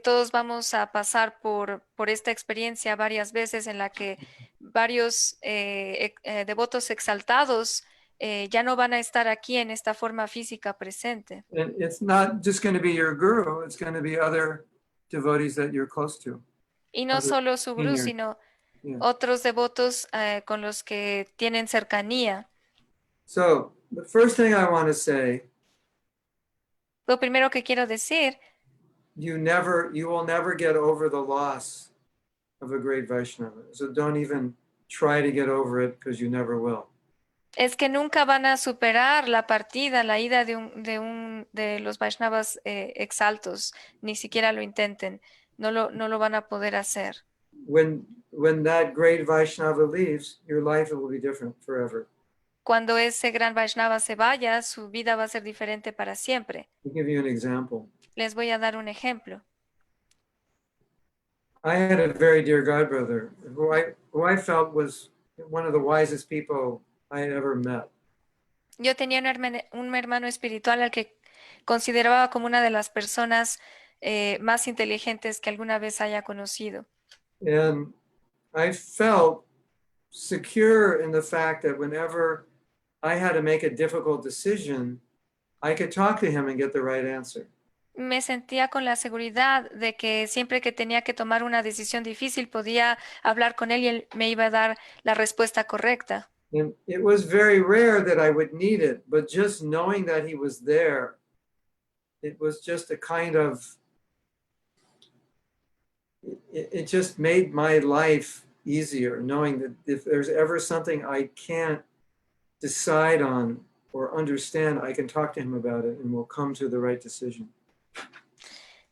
todos vamos a pasar por esta experiencia varias veces en la que varios devotos exaltados ya no van a estar aquí en esta forma física presente. And it's not just going to be your guru, it's going to be other devotees that you're close to. Y no Other solo su gurú, senior. sino Yeah. otros devotos con los que tienen cercanía. So the first thing I want to say, Lo primero que quiero decir, you will never get over the loss of a great Vaishnava. So don't even try to get over it because you never will. es que nunca van a superar la partida, la ida de los Vaishnavas exaltos, ni siquiera lo intenten, no lo van a poder hacer. When that great Vaishnava leaves, your life will be different forever. Cuando ese gran Vaishnava se vaya, su vida va a ser diferente para siempre. I'll give you an example. Les voy a dar un ejemplo. I had a very dear godbrother who I felt was one of the wisest people I had ever met. Yo tenía un hermano espiritual al que consideraba como una de las personas más inteligentes que alguna vez haya conocido. And I felt secure in the fact that whenever I had to make a difficult decision, I could talk to him and get the right answer. Me sentía con la seguridad de que siempre que tenía que tomar una decisión difícil podía hablar con él y él me iba a dar la respuesta correcta. And it was very rare that I would need it, but just knowing that he was there, it was just a kind of, it just made my life easier, knowing that if there's ever something I can't decide on or understand, I can talk to him about it and we'll come to the right decision.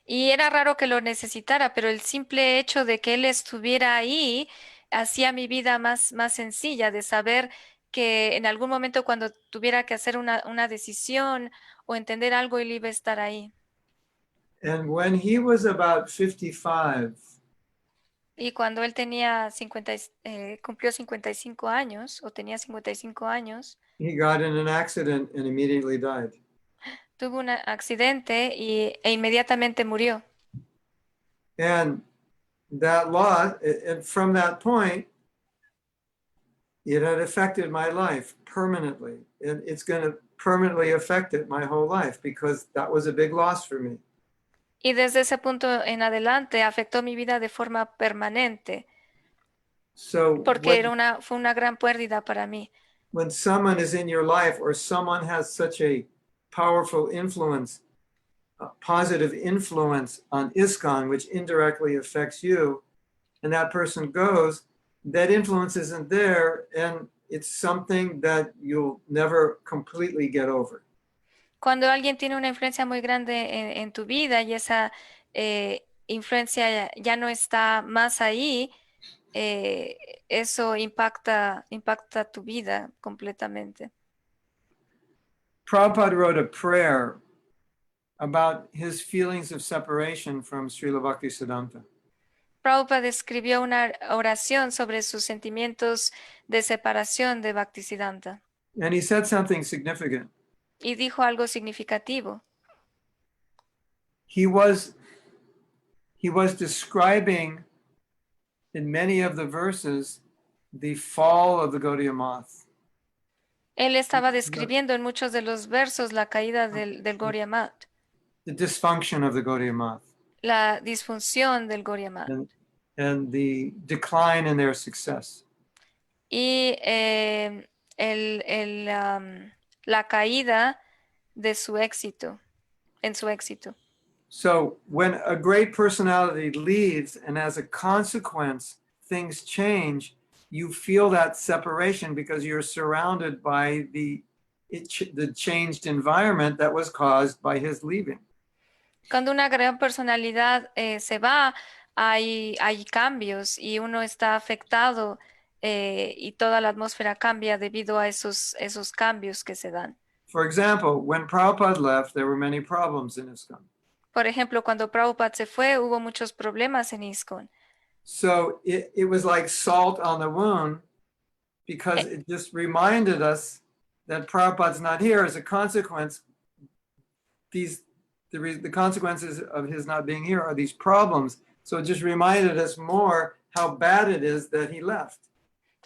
Y era raro que lo necesitara, pero el simple hecho de que él estuviera ahí hacía mi vida más sencilla, de saber que en algún momento cuando tuviera que hacer una decisión o entender algo, él iba a estar ahí. And when he was about 55, Y cuando él tenía cumplió 55 años o tenía 55 años, he got in an accident and immediately died. tuvo un accidente e inmediatamente murió. And that loss, and from that point, it had affected my life permanently. And it's going to permanently affect it my whole life because that was a big loss for me. Y desde ese punto en adelante afectó mi vida de forma permanente, So porque fue una gran pérdida para mí. when someone is in your life or someone has such a powerful influence, positive influence on ISKCON, which indirectly affects you, and that person goes, that influence isn't there, and it's something that you'll never completely get over. Cuando alguien tiene una influencia muy grande en tu vida y esa influencia ya no está más ahí, eso impacta tu vida completamente. Prabhupada wrote a prayer about his feelings of separation from Srila Bhaktisiddhanta. Prabhupada escribió una oración sobre sus sentimientos de separación de Bhaktisiddhanta And he said something significant. y dijo algo significativo. He was describing in many of the verses the fall of the Gaudiya Math. Él estaba describiendo en muchos de los versos la caída del Gaudiya Math, The dysfunction of the Gaudiya Math la disfunción del Gaudiya Math and the decline in their success. y la caída de su éxito, en su éxito. So when a great personality leaves and as a consequence things change, you feel that separation because you're surrounded by the changed environment that was caused by his leaving. Cuando una gran personalidad se va, hay cambios y uno está afectado y toda la atmósfera cambia debido a esos cambios que se dan. For example, when Prabhupada left, there were many problems in ISKCON. Por ejemplo, cuando Prabhupada se fue, hubo muchos problemas en ISKCON. So it was like salt on the wound because it just reminded us that Prabhupada's not here. As a consequence, the consequences of his not being here are these problems. So it just reminded us more how bad it is that he left.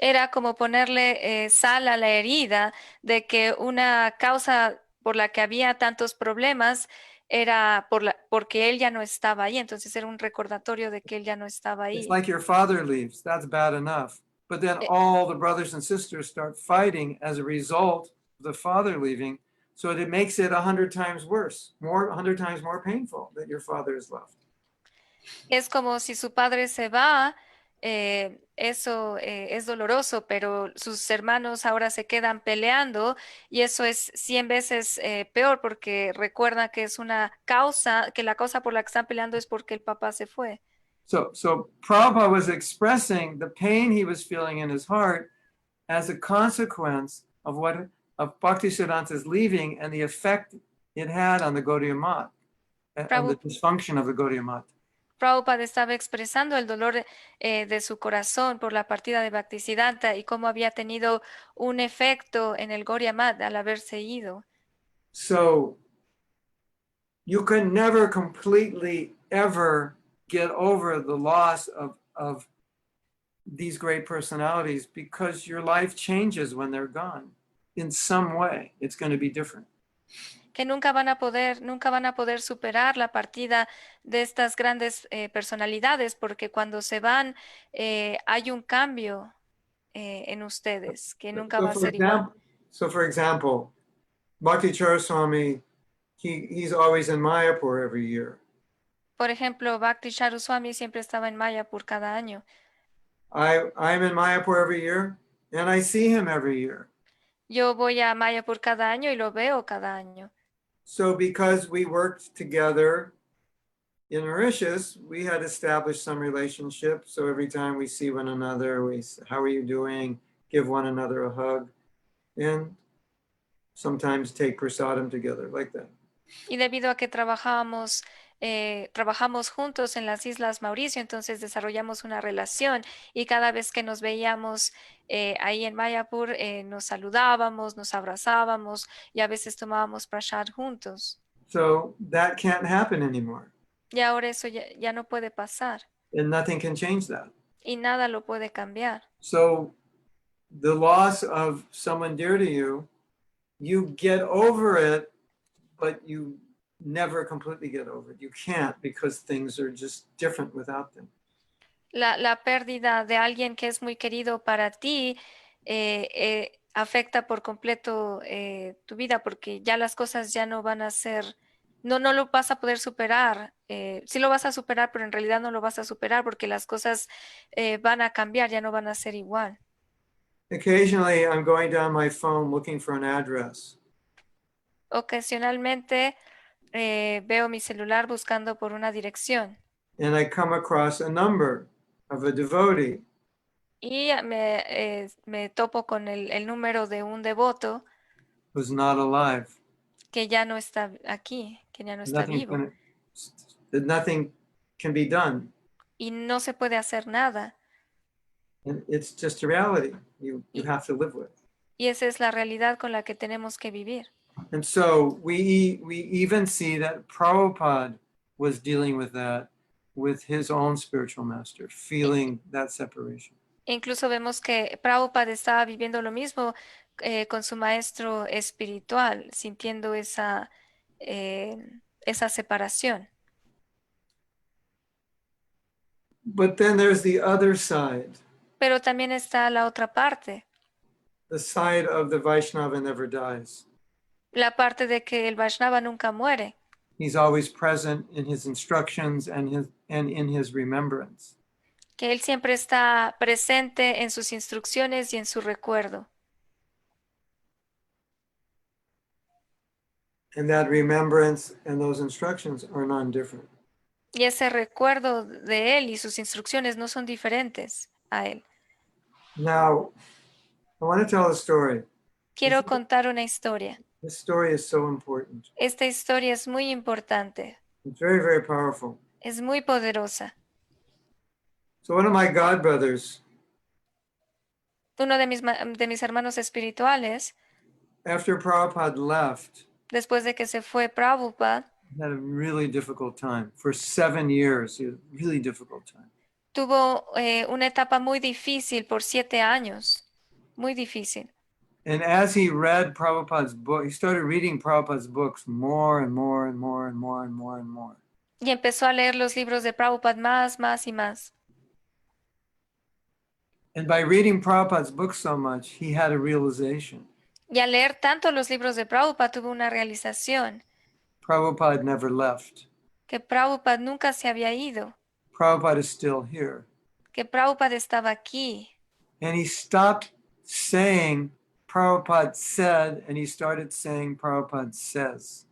Era como ponerle sal a la herida de que una causa por la que había tantos problemas era porque él ya no estaba ahí. Entonces era un recordatorio de que él ya no estaba ahí. It's like your father leaves. That's bad enough. But then all the brothers and sisters start fighting as a result of the father leaving. So it makes it 100 times worse, 100 times more painful that your father is left. Es como si su padre se va, eso es doloroso, pero sus hermanos ahora se quedan peleando y eso es 100 veces peor porque recuerda que es una causa, que la causa por la que están peleando es porque el papá se fue. So Prabhupada was expressing the pain he was feeling in his heart as a consequence of Bhaktisiddhanta's leaving and the effect it had on the Gaudiya Math and the dysfunction of the Gaudiya Math. Prabhupada estaba expresando el dolor de su corazón por la partida de Bhaktisiddhanta y cómo había tenido un efecto en el Gaudiya Math al haberse ido. So you can never completely ever get over the loss of these great personalities because your life changes when they're gone. In some way, it's going to be different. Que nunca van a poder superar la partida de estas grandes personalidades, porque cuando se van hay un cambio en ustedes que nunca va a ser igual. So for example, Bhakti Swami, he's always in Mayapur every year. Por ejemplo, Bhakti Swami siempre estaba en Mayapur cada año. I'm in Mayapur every year, and I see him every year. Yo voy a Mayapur cada año y lo veo cada año. So because we worked together in Mauritius, we had established some relationship. So every time we see one another, we say, how are you doing? Give one another a hug. And sometimes take prasadam together like that. Y debido a que trabajamos juntos en las Islas Mauricio, entonces desarrollamos una relación y cada vez que nos veíamos ahí en Mayapur nos saludábamos, nos abrazábamos y a veces tomábamos prasad juntos. So that can't happen anymore. Y ahora eso ya no puede pasar. And nothing can change that. Y nada lo puede cambiar. So the loss of someone dear to you, you get over it, but you never completely get over it. You can't because things are just different without them. La pérdida de alguien que es muy querido para ti afecta por completo tu vida porque ya las cosas ya no van a ser no lo vas a poder superar. Sí lo vas a superar, pero en realidad no lo vas a superar porque las cosas van a cambiar, ya no van a ser igual. Occasionally, I'm going down my phone looking for an address. Ocasionalmente veo mi celular buscando por una dirección And I come across a number of a devotee y me topo con el número de un devoto who's not alive. que ya no está aquí, que ya no está Nothing vivo can, that nothing can be done. y no se puede hacer nada. And it's just a reality you have to live with. Y esa es la realidad con la que tenemos que vivir. And so we even see that Prabhupada was dealing with that with his own spiritual master, feeling that separation. E incluso vemos que Prabhupada estaba viviendo lo mismo con su maestro espiritual, sintiendo esa separación. But then there's the other side, Pero también está la otra parte, the side of the Vaishnava never dies. la parte de que el Vaishnava nunca muere. He's always present in his instructions and in his remembrance. Que él siempre está presente en sus instrucciones y en su recuerdo. And that remembrance and those instructions are non-different. Y ese recuerdo de él y sus instrucciones no son diferentes a él. Now, I want to tell a story. Quiero contar una historia. This story is so important. Esta historia es muy importante, It's very, very powerful. es muy poderosa. So one of my godbrothers, Uno de mis hermanos espirituales, after Prabhupada left, después de que se fue Prabhupada, had a really difficult time. For 7 years, he had a really difficult time. tuvo una etapa muy difícil por 7 años, muy difícil. And as he read Prabhupada's book, he started reading Prabhupada's books more and more and more and more and more and more. Y empezó a leer los libros de Prabhupada más y más. And by reading Prabhupada's books so much, he had a realization. Y al leer tanto los libros de Prabhupada tuvo una realización, Prabhupada never left. que Prabhupada nunca se había ido, Prabhupada is still here. que Prabhupada estaba aquí. And he stopped saying Prabhupada said, and he started saying Prabhupada says.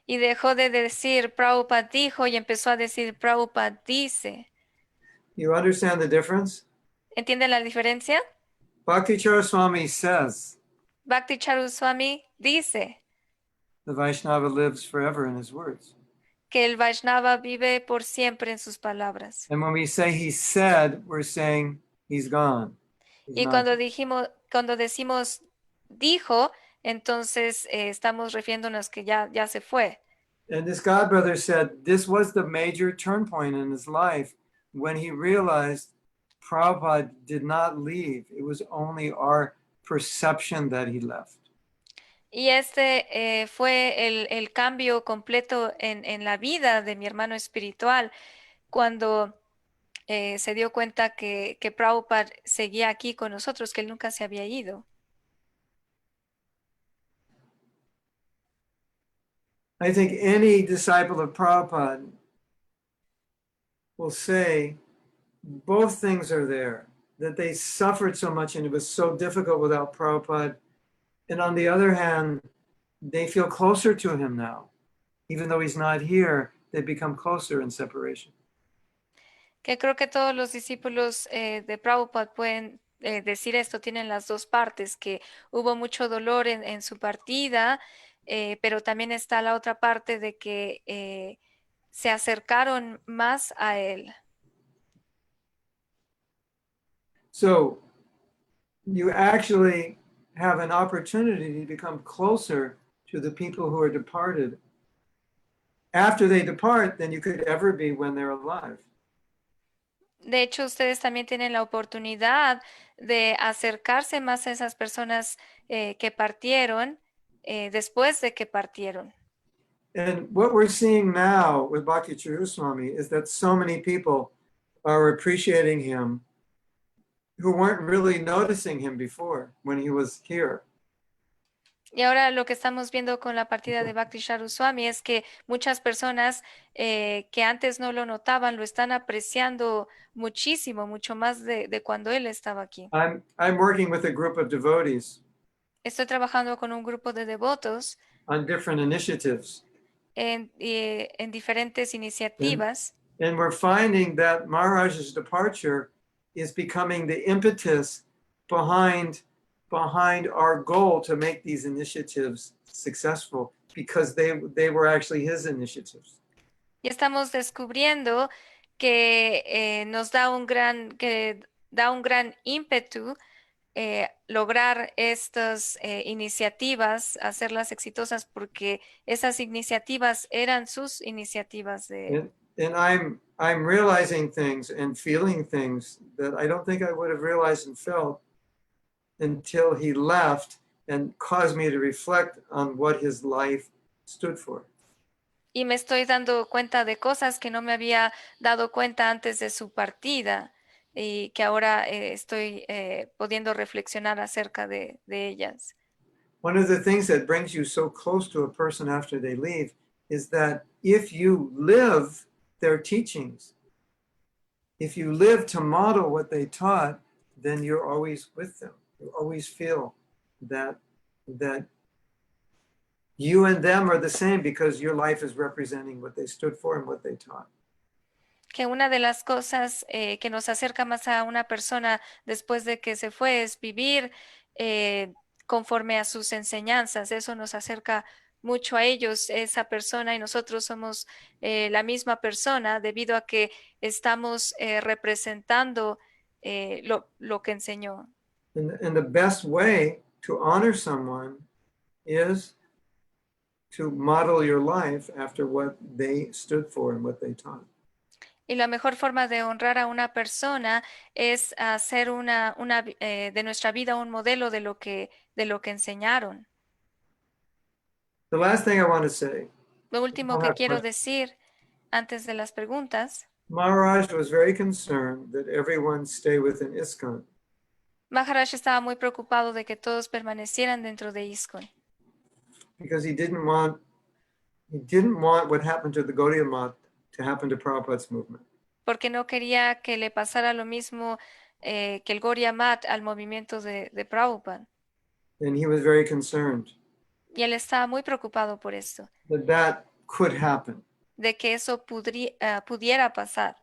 Y dejó de decir Prabhupada dijo y empezó a decir Prabhupada dice. You understand the difference? ¿Entienden la diferencia? Bhakti Swami says, Bhakti Charu Swami dice the Vaishnava lives forever in his words. que el Vaishnava vive por siempre en sus palabras. And when we say he said, we're saying he's gone. He's Y not. cuando decimos dijo, entonces estamos refiriéndonos que ya se fue. And this godbrother said this was the major turn point in his life when he realized Prabhupada did not leave. It was only our perception that he left. Y este fue el cambio completo en la vida de mi hermano espiritual cuando se dio cuenta que Prabhupada seguía aquí con nosotros, que él nunca se había ido. I think any disciple of Prabhupada will say both things are there, that they suffered so much and it was so difficult without Prabhupada. And on the other hand, they feel closer to him now. Even though he's not here, they become closer in separation. Que creo que todos los discípulos de Prabhupada pueden decir esto, tienen las dos partes, que hubo mucho dolor en su partida, pero también está la otra parte de que se acercaron más a él. So you actually have an opportunity to become closer to the people who are departed. After they depart, than you could ever be when they're alive. De hecho, ustedes también tienen la oportunidad de acercarse más a esas personas que partieron después de que partieron. And what we're seeing now with Bhakti Swami is that so many people are appreciating him who weren't really noticing him before when he was here. Y ahora lo que estamos viendo con la partida de Bhakti Swami es que muchas personas que antes no lo notaban lo están apreciando muchísimo, mucho más de cuando él estaba aquí. I'm working with a group of devotees Estoy trabajando con un grupo de devotos on different initiatives, en diferentes iniciativas and we're finding that Maharaj's departure is becoming the impetus behind our goal to make these initiatives successful, because they were actually his initiatives. y estamos descubriendo que da un gran ímpetu lograr estas iniciativas, hacerlas exitosas, porque esas iniciativas eran sus iniciativas de... And I'm realizing things and feeling things that I don't think I would have realized and felt until he left and caused me to reflect on what his life stood for. Y me estoy dando cuenta de cosas que no me había dado cuenta antes de su partida y que ahora estoy pudiendo reflexionar acerca de ellas. One of the things that brings you so close to a person after they leave is that if you live their teachings, if you live to model what they taught, then you're always with them. You always feel that you and them are the same, because your life is representing what they stood for and what they taught. Que una de las cosas que nos acerca más a una persona después de que se fue es vivir conforme a sus enseñanzas. Eso nos acerca mucho a ellos, esa persona, y nosotros somos la misma persona debido a que estamos representando lo que enseñó. And the best way to honor someone is to model your life after what they stood for and what they taught. Y la mejor forma de honrar a una persona es hacer de nuestra vida un modelo de lo que enseñaron. The last thing I want to say, Lo último I'll que have quiero questions. decir antes de las preguntas, Maharaj was very concerned that everyone stay within ISKCON, Maharaj estaba muy preocupado de que todos permanecieran dentro de ISKCON, because he didn't want what happened to the Gaudiya Math to happen to Prabhupada's movement. porque no quería que le pasara lo mismo que el Gaudiya Math al movimiento de Prabhupada. And he was very concerned Y él estaba muy preocupado por esto, that could happen. de que eso pudiera pasar.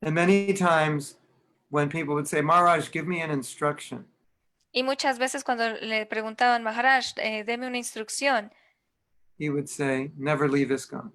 And many times when people would say, Maharaj, give me an instruction, Y muchas veces cuando le preguntaban, Maharaj, deme una instrucción, he would say, never leave ISKCON.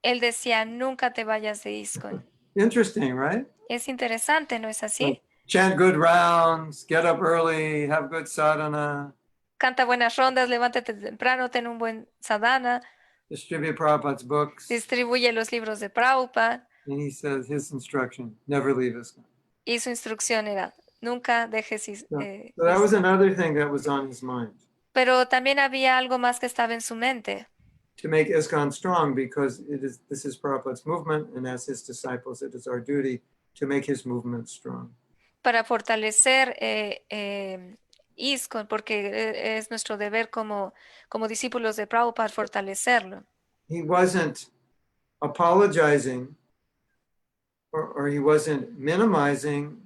él decía, nunca te vayas de ISKCON. Interesting, right? Es interesante, ¿no es así? Like, chant good rounds, get up early, have good sadhana, Canta buenas rondas, levántate temprano, ten un buen sadhana, distribute Prabhupada's books. distribuye los libros de Prabhupada. And he says his instruction, never leave ISKCON. Y su instrucción era, nunca dejes So that was another thing that was on his mind, Pero también había algo más que estaba en su mente, to make ISKCON strong, because this is Prabhupada's movement, and as his disciples, it is our duty to make his movement strong. para fortalecer ISKCON, porque es nuestro deber como discípulos de Prabhupada fortalecerlo. He wasn't apologizing or he wasn't minimizing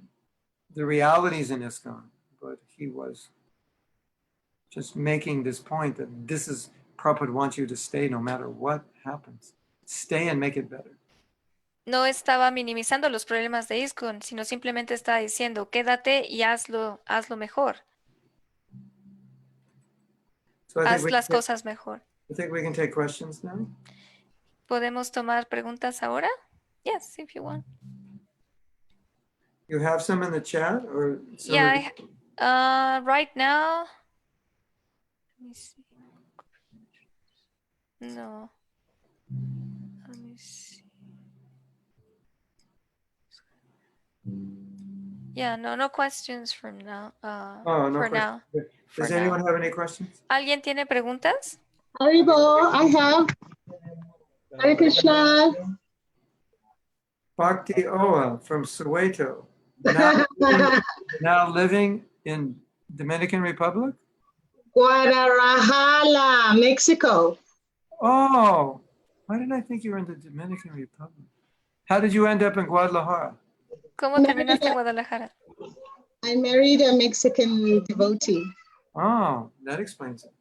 the realities in ISKCON, but he was just making this point that this is, Prabhupada wants you to stay no matter what happens. Stay and make it better. No estaba minimizando los problemas de ISKCON, sino simplemente estaba diciendo, quédate y hazlo mejor, So haz las cosas mejor. I think we can take questions now. ¿Podemos tomar preguntas ahora? Yes, if you want. You have some in the chat, or some Yeah, right now, let me see. No. Let me see. Yeah, no questions from now. Oh, no for questions. now. Does for anyone now. have any questions? ¿Alguien tiene preguntas? Haribo, I have. Hare Krishna. Bhakti Oa from Soweto, now living in Dominican Republic? Guadalajara, Mexico. Oh, why did I think you were in the Dominican Republic? How did you end up in Guadalajara? ¿Cómo terminaste en Guadalajara? I married a Mexican devotee. Oh, that explains it.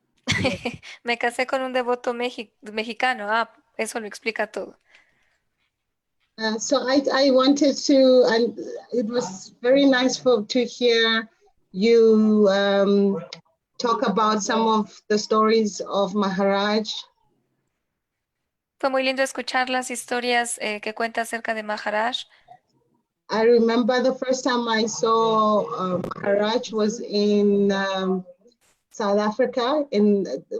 Me casé con un devoto mexicano. Ah, eso lo explica todo. So I wanted to, and it was very nice to hear you talk about some of the stories of Maharaj. Fue muy lindo escuchar las historias que cuenta acerca de Maharaj. I remember the first time I saw Maharaj was in South Africa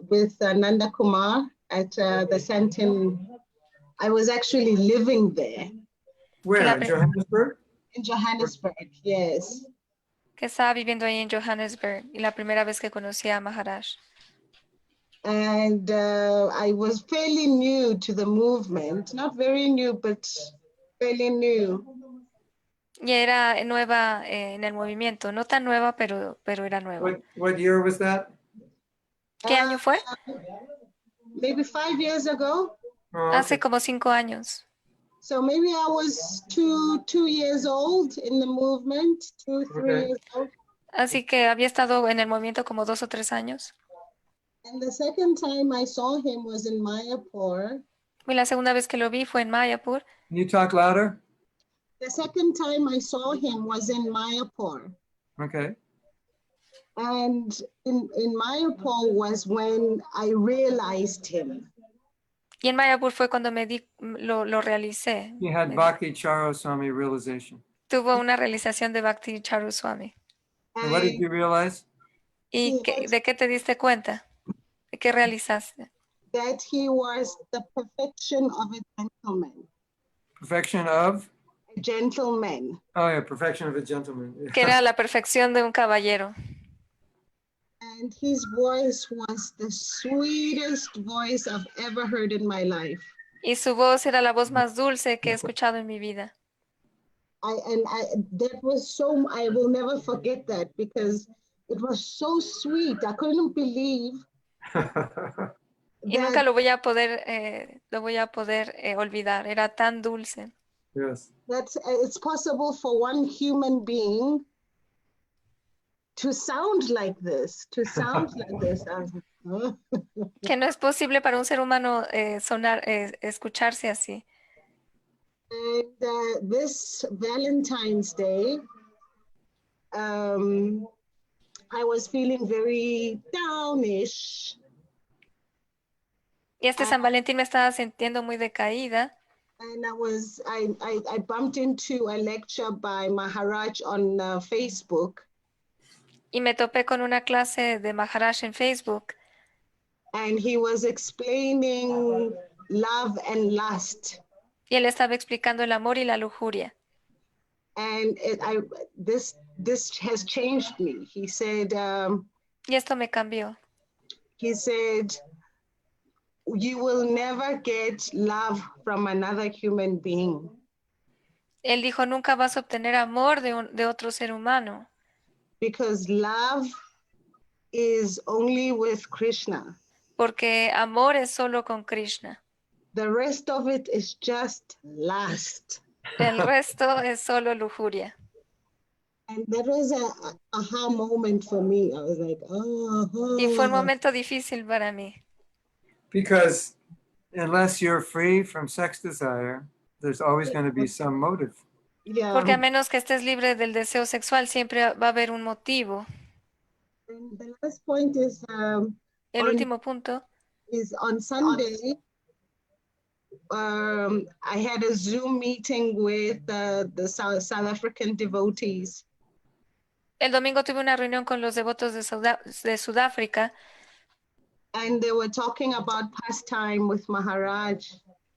with Nanda Kumar at the Santin. I was actually living there Where? la In pri- Johannesburg? in Johannesburg, yes. Que estaba viviendo ahí en Johannesburg y la primera vez que conocí a Maharaj. And I was fairly new to the movement, not very new, but fairly new. Y era nueva en el movimiento, no tan nueva, pero era nueva. What year was that? ¿Qué año fue? Maybe 5 years ago. Oh, Hace okay. como 5 años. So maybe I was two years old in the movement, 2, 3 Okay. years old. Así que había estado en el movimiento como 2 o 3 años. And the second time I saw him was in Mayapur. Y la segunda vez que lo vi fue en Mayapur. Can you talk louder? The second time I saw him was in Mayapur. Okay. And in Mayapur was when I realized him. Y en Mayapur fue cuando lo realicé. You had Bhakti Charo Swami realization. Tuvo una realización de Bhakti Charu Swami. And what did you realize? ¿Y de qué te diste cuenta? ¿De qué realizaste? That he was the perfection of a gentleman. Perfection of? A gentleman. Oh yeah, perfection of a gentleman. Yeah. Que era la perfección de un caballero. And his voice was the sweetest voice I've ever heard in my life. Y su voz era la voz más dulce que he escuchado en mi vida. That was so, I will never forget that because it was so sweet. I couldn't believe Y nunca lo voy a poder olvidar. Era tan dulce. Yes. that it's possible for one human being to sound like this, Que no es posible para un ser humano escucharse así. And this Valentine's Day, I was feeling very downish. Y este San Valentín me estaba sintiendo muy decaída. And I bumped into a lecture by Maharaj on Facebook. Y me topé con una clase de Maharaj en Facebook. And he was explaining love and lust. Y él estaba explicando el amor y la lujuria. And this has changed me. He said, Y esto me cambió. you will never get love from another human being. Él dijo, nunca vas a obtener amor de otro ser humano. Because love is only with Krishna. Porque amor es solo con Krishna. The rest of it is just lust. El resto es solo lujuria. And that was a aha moment for me. I was like, oh. Y fue un momento difícil para mí. Because unless you're free from sex desire, there's always going to be some motive. Yeah. Porque a menos que estés libre del deseo sexual, siempre va a haber un motivo. And the last point is El último punto on Sunday. I had a Zoom meeting with the South African devotees. El domingo tuve una reunión con los devotos de Sudáfrica. And they were talking about pastime with Maharaj.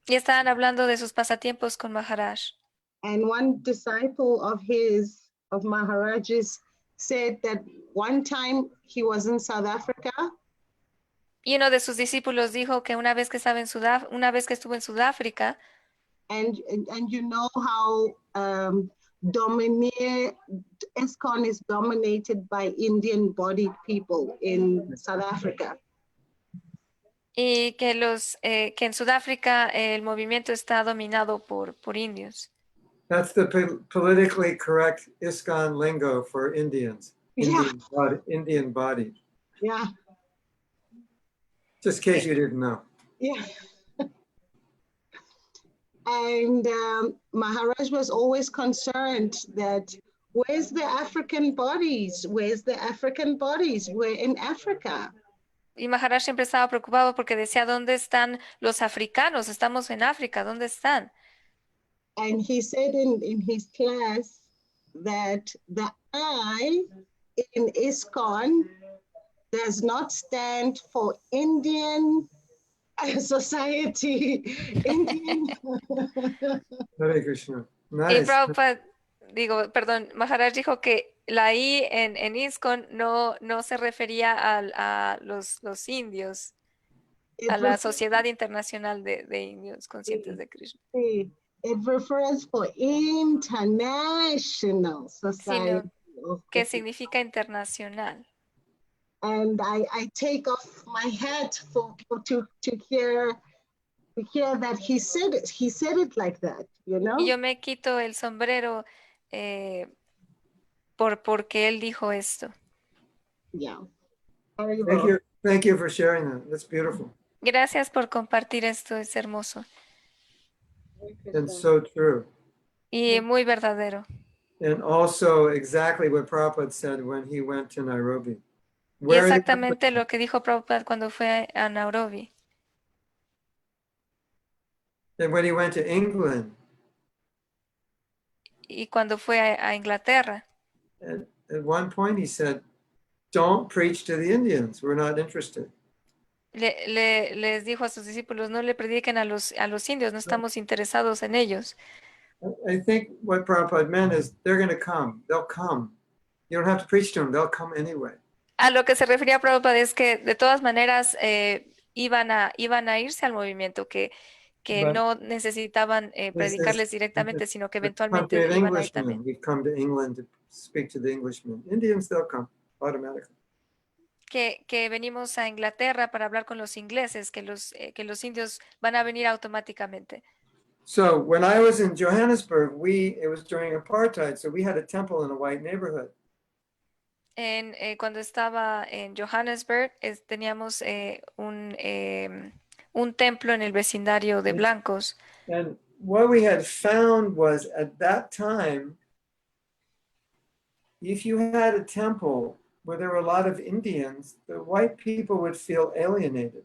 Y estaban hablando de sus pasatiempos con Maharaj. And one disciple of Maharaj's, said that one time he was in South Africa. Y uno de sus discípulos dijo que una vez que estuvo en Sudáfrica, And you know how ISKCON is dominated by Indian-bodied people in South Africa. Y que que en Sudáfrica el movimiento está dominado por indios. That's the politically correct ISKCON lingo for Indians. Yeah. Indian body. Yeah, Just in case you didn't know. yeah. And Maharaj was always concerned that where's the African bodies? Where's the African bodies? We're in Africa. Y Maharaj siempre estaba preocupado porque decía, ¿dónde están los africanos? Estamos en África, ¿dónde están? And he said in his class that the I in ISKCON does not stand for Indian society. Indian. Hare Krishna. Y Nice. Prabhupada, Maharaj dijo que la I en ISKCON no se refería a los indios, It a la refers- Sociedad Internacional de Indios Conscientes de Krishna, It refers for international society. of que the- significa internacional. And I take off my hat to hear that he said it. He said it like that, you know? Y yo me quito el sombrero porque él dijo esto. Yeah. Very Thank well. you. Thank you for sharing that. That's beautiful Gracias por compartir esto, es hermoso and so true. y muy verdadero. And also exactly what Prabhupada said when he went to Nairobi. Y Where did- exactamente lo que dijo Prabhupada cuando fue a Nairobi. and when he went to England, Y cuando fue a Inglaterra, at one point he said, don't preach to the Indians. We're not interested. les dijo a sus discípulos, no le prediquen a los indios, no estamos interesados en ellos. I think what Prabhupada meant is they're going to come. They'll come. You don't have to preach to them. They'll come anyway. A lo que se refería Prabhupada es que de todas maneras iban a irse al movimiento, que But no necesitaban predicarles directamente, sino que The eventualmente country of iban a ir también. Englishmen. We've come to England to speak to the Englishmen. Indians, they'll come automatically. Que venimos a Inglaterra para hablar con los ingleses, que los indios van a venir automáticamente. So when I was in Johannesburg, it was during apartheid, so we had a temple in a white neighborhood. Cuando estaba en Johannesburg, teníamos un templo en el vecindario de blancos. And what we had found was at that time, if you had a temple where there were a lot of Indians, the white people would feel alienated.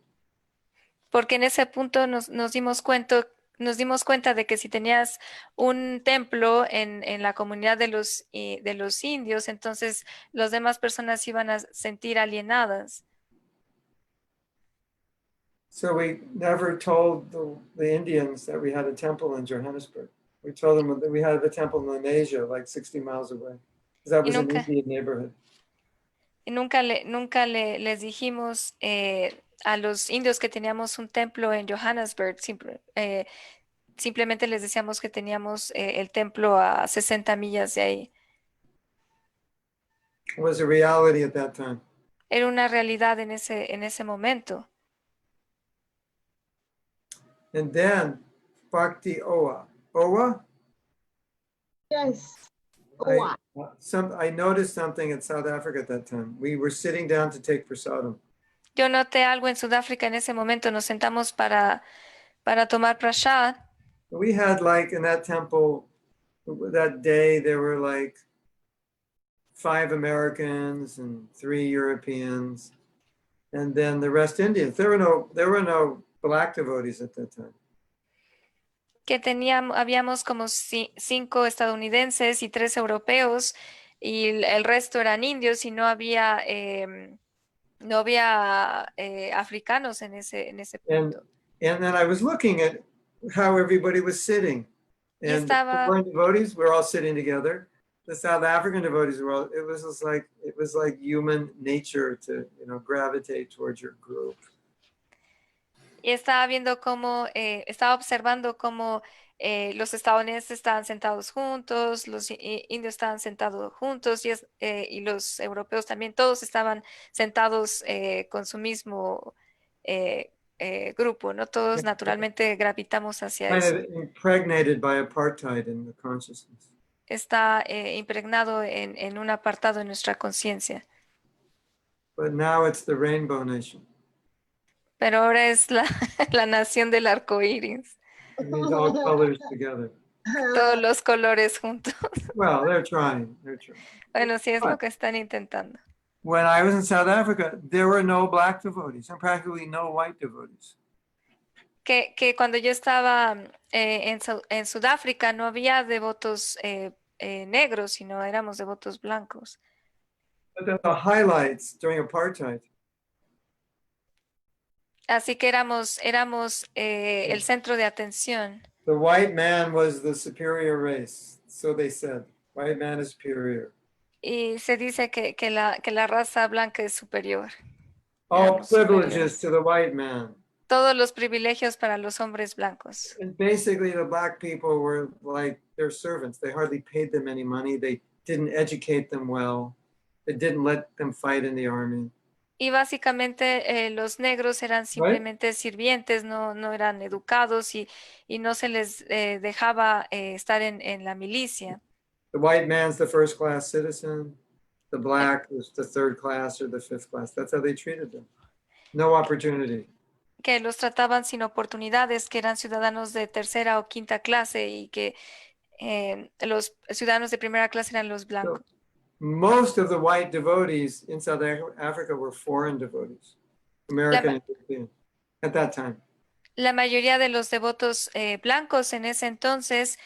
Porque en ese punto nos dimos cuenta de que si tenías un templo en la comunidad de los indios, entonces las demás personas iban a sentir alienadas. So we never told the Indians that we had a temple in Johannesburg. We told them that we had a temple in Lenasia, like 60 miles away, because that was an nunca- Indian neighborhood. Y nunca les dijimos a los indios que teníamos un templo en Johannesburg. Simplemente les decíamos que teníamos el templo a 60 millas de ahí. It was a reality at that time. Era una realidad en ese momento. And then Bhakti Owa. Owa? Yes. I noticed something in South Africa at that time. We were sitting down to take prasadam. Yo noté algo en Sudáfrica en ese momento. Nos sentamos para tomar prasad. We had like in that temple that day, there were like 5 Americans and 3 Europeans, and then the rest Indians. There were no black devotees at that time. Que habíamos como 5 estadounidenses y 3 europeos, y el resto eran indios, y no había africanos en ese punto. And then I was looking at how everybody was sitting. And the foreign devotees were all sitting together. The South African devotees were all, it was like human nature to, gravitate towards your group. Y estaba viendo estaba observando cómo los estadounidenses estaban sentados juntos, los indios estaban sentados juntos y los europeos también, todos estaban sentados con su mismo grupo, ¿no? Todos naturalmente gravitamos hacia Kind eso. of impregnated by apartheid in the consciousness. Está impregnado en un apartado en nuestra conciencia. But now it's the rainbow nation. Pero ahora es la nación del arco iris, It means all colors together. todos los colores juntos. Well, they're trying. They're trying. Bueno, sí es lo que están intentando. When I was in South Africa, there were no black devotees and practically no white devotees. Que cuando yo estaba en Sudáfrica no había devotos negros, sino éramos devotos blancos. But the highlights during apartheid, Así que éramos el centro de atención. the white man was the superior race. So they said, white man is superior. Y se dice que la raza blanca es superior. All Éramos privileges to the white man. Todos los privilegios para los hombres blancos. And basically the black people were like their servants. They hardly paid them any money. They didn't educate them well. They didn't let them fight in the army. Y básicamente los negros eran simplemente sirvientes, no eran educados y no se les dejaba estar en la milicia. The white man's the first class citizen. The black was the third class or the fifth class. That's how they treated them. No opportunity. Que los trataban sin oportunidades, que eran ciudadanos de tercera o quinta clase y que los ciudadanos de primera clase eran los blancos. Most of the white devotees in South Africa were foreign devotees, American and European, at that time. La mayoría de los devotos blancos en ese entonces,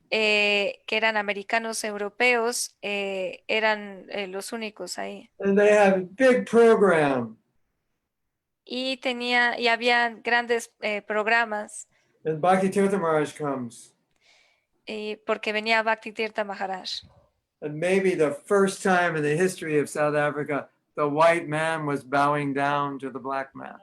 que eran americanos europeos, eran los únicos ahí. And they had a big program. Y había grandes programas, And Bhakti Tirtha Maharaj comes. porque venía Bhakti Tirtha Maharaj. And maybe the first time in the history of South Africa, the white man was bowing down to the black man.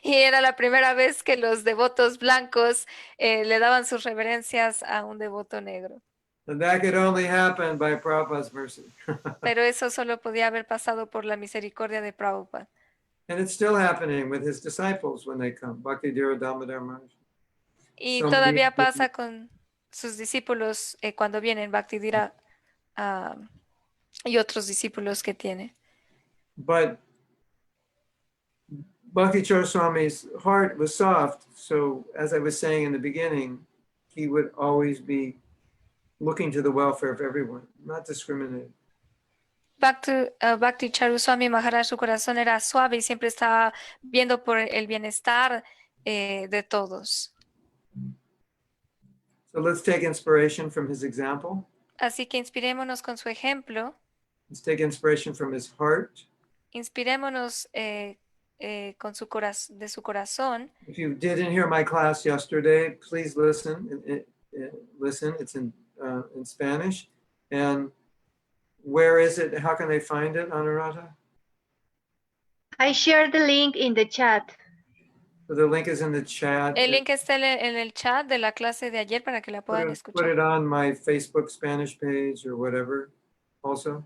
Y era la primera vez que los devotos blancos le daban sus reverencias a un devoto negro. And that could only happen by Prabhupada's mercy. Pero eso solo podía haber pasado por la misericordia de Prabhupada. And it's still happening with his disciples when they come, Bhakti Dhira Damodar Maharaj. Y Son todavía bien- pasa con sus discípulos cuando vienen Bhaktidhira y otros discípulos que tiene. But Bhakti Chara Swami's heart was soft, so as I was saying in the beginning, he would always be looking to the welfare of everyone, not discriminating. Bhakti Charuswami Maharaj, su corazón era suave y siempre estaba viendo por el bienestar de todos. So let's take inspiration from his example. Así que inspirémonos con su ejemplo, Let's take inspiration from his heart. inspirémonos con de su corazón. If you didn't hear my class yesterday, please listen. Listen, it's in Spanish. And where is it? How can they find it, Anuradha? I shared the link in the chat. So the link is in the chat. El link está en el chat de la clase de ayer para que la puedan Put escuchar. it on my Facebook Spanish page or whatever also.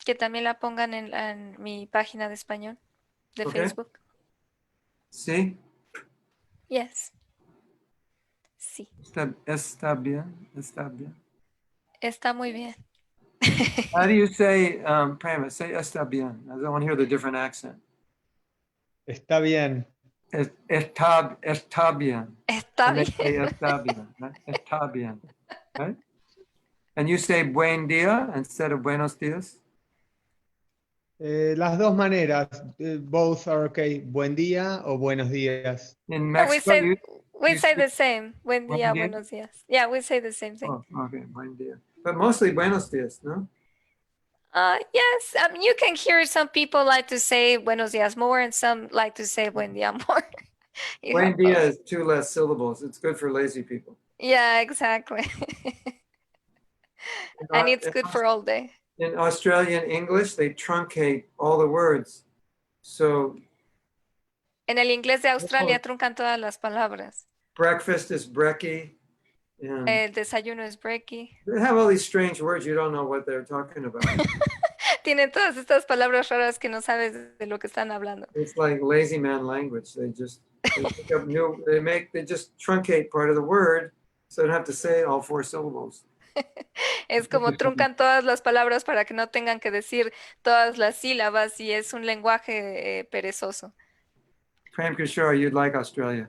Que también la pongan en mi página de español de Okay. Facebook. Sí? Yes. Sí, Está bien. Está bien. está muy bien. How do you say, Prema? Say está bien. I don't want to hear the different accent. Está bien. Está bien. Está And they bien. say está bien. Right? Está bien. Right? And you say buen día instead of buenos días? Las dos maneras. Both are okay. Buen día o buenos días. In No, we Mexico, say you, we you say speak- the same. Buen Buen día, día. buenos días. Yeah, we say the same thing. oh, okay, buen día. But mostly buenos días, no? Yes, you can hear some people like to say buenos días more and some like to say buen día more. You Buen have día both. is 2 less syllables. It's good for lazy people. Yeah, exactly. And it's good for all day. In Australian English, they truncate all the words. So En el inglés de Australia truncan todas las palabras. breakfast is brekkie, And El desayuno es breaky. they have all these strange words. You don't know what they're talking about. Tienen todas estas palabras raras que no sabes de lo que están hablando. It's like lazy man language. They just they just truncate part of the word so they don't have to say all 4 syllables. Es como truncan todas las palabras para que no tengan que decir todas las sílabas y es un lenguaje perezoso. Prem Kishore, you'd like Australia.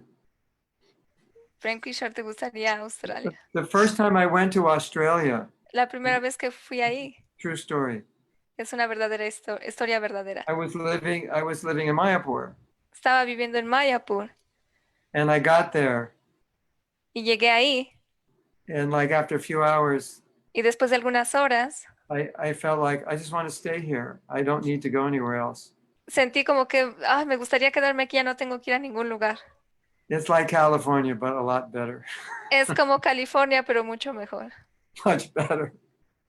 Prem Kishore, ¿te gustaría Australia? The first time I went to Australia, La primera vez que fui ahí true story. es una verdadera historia verdadera. I was living in Mayapur, Estaba viviendo en Mayapur and I got there, y llegué ahí and like after a few hours, y después de algunas horas I felt like I just want to stay here. I don't need to go anywhere else. sentí como que me gustaría quedarme aquí, ya no tengo que ir a ningún lugar. It's like California, but a lot better, Es como California, pero mucho mejor. much better.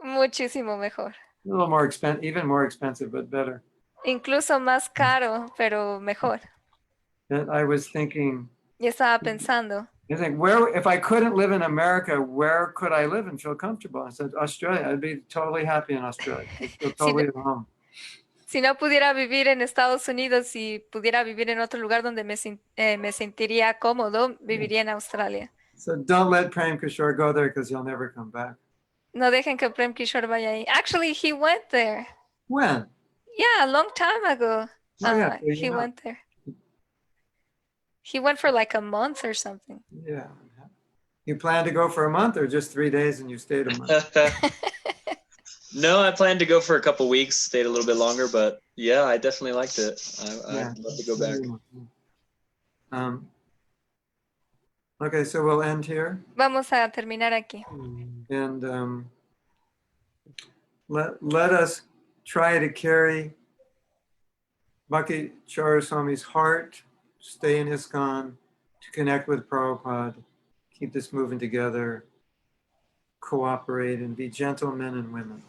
Muchísimo mejor. A little more expensive, even more expensive, but better. Incluso más caro, pero mejor. And I was thinking, Y estaba pensando, I think, where, if I couldn't live in America, where could I live and feel comfortable? I said, Australia. I'd be totally happy in Australia. I'd feel totally at home. si no pudiera vivir en Estados Unidos y pudiera vivir en otro lugar donde me sentiría cómodo, viviría en Australia. So don't let Prem Kishore go there because he'll never come back. No dejen que Prem Kishore vaya ahí. Actually, he went there. When? Yeah, a long time ago. Oh, yeah, so you He know. went there. He went for like a month or something. Yeah. You plan to go for a month or just 3 days and you stayed a month? No, I planned to go for a couple weeks, stayed a little bit longer, but yeah, I definitely liked it. Yeah. I'd love to go back. Okay, so we'll end here. Vamos a terminar aquí. And let us try to carry Bhakti Chara Swami's heart, stay in ISKCON, to connect with Prabhupada, keep this moving together, cooperate, and be gentlemen and women.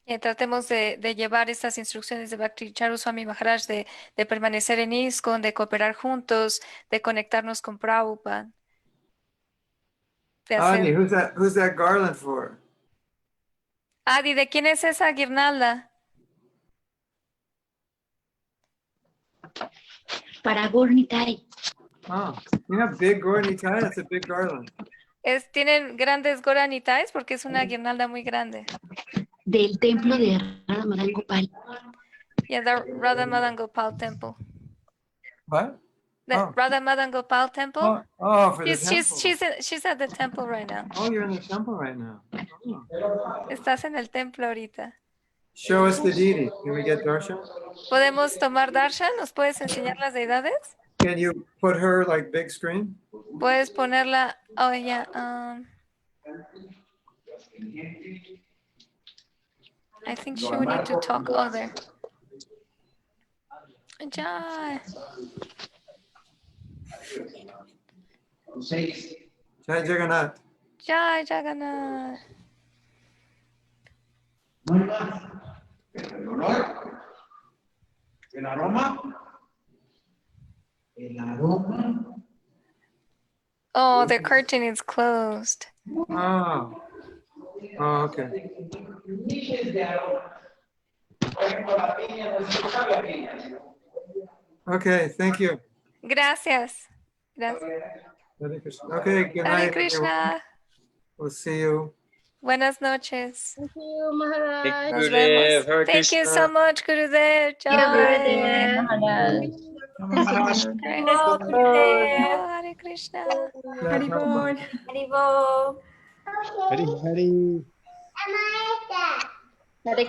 Tratemos de llevar estas instrucciones de Bhakti Charu Swami Maharaj, de permanecer en ISKCON, de cooperar juntos, de conectarnos con Prabhupada. De Adi, hacer... who's that garland for? Adi, ¿de quién es esa guirnalda? Para Gornitai. Oh, you have big Gornitai? That's a big garland. Tienen grandes goranitais porque es una guirnalda muy grande. Del templo de Radha Madan Gopal. Yeah, the Radha Madan Gopal temple. What? The Oh. Radha Madan Gopal temple. For the temple. She's at the temple right now. Oh, you're in the temple right now. Oh. Estás en el templo ahorita. Show us the deity. Can we get darshan? ¿Podemos tomar darshan? ¿Nos puedes enseñar las deidades? Can you put her like big screen? Puedes ponerla. Oh, yeah. I think she would need to talk. Oh, there. Jai. Jai Jagannath. Jai Jagannath. El aroma. Oh, the curtain is closed. Oh. Oh, okay. Okay, thank you. Gracias. Gracias. Hare Krishna. Okay, good Hare night. Krishna. everyone. We'll see you. Buenas noches. Thank you, Maharaj. Nos Gurudev, vemos. Hare Thank you Krishna. so much, Gurudev. Jai. Hare Krishna. Haribol. Hari, hari. Hare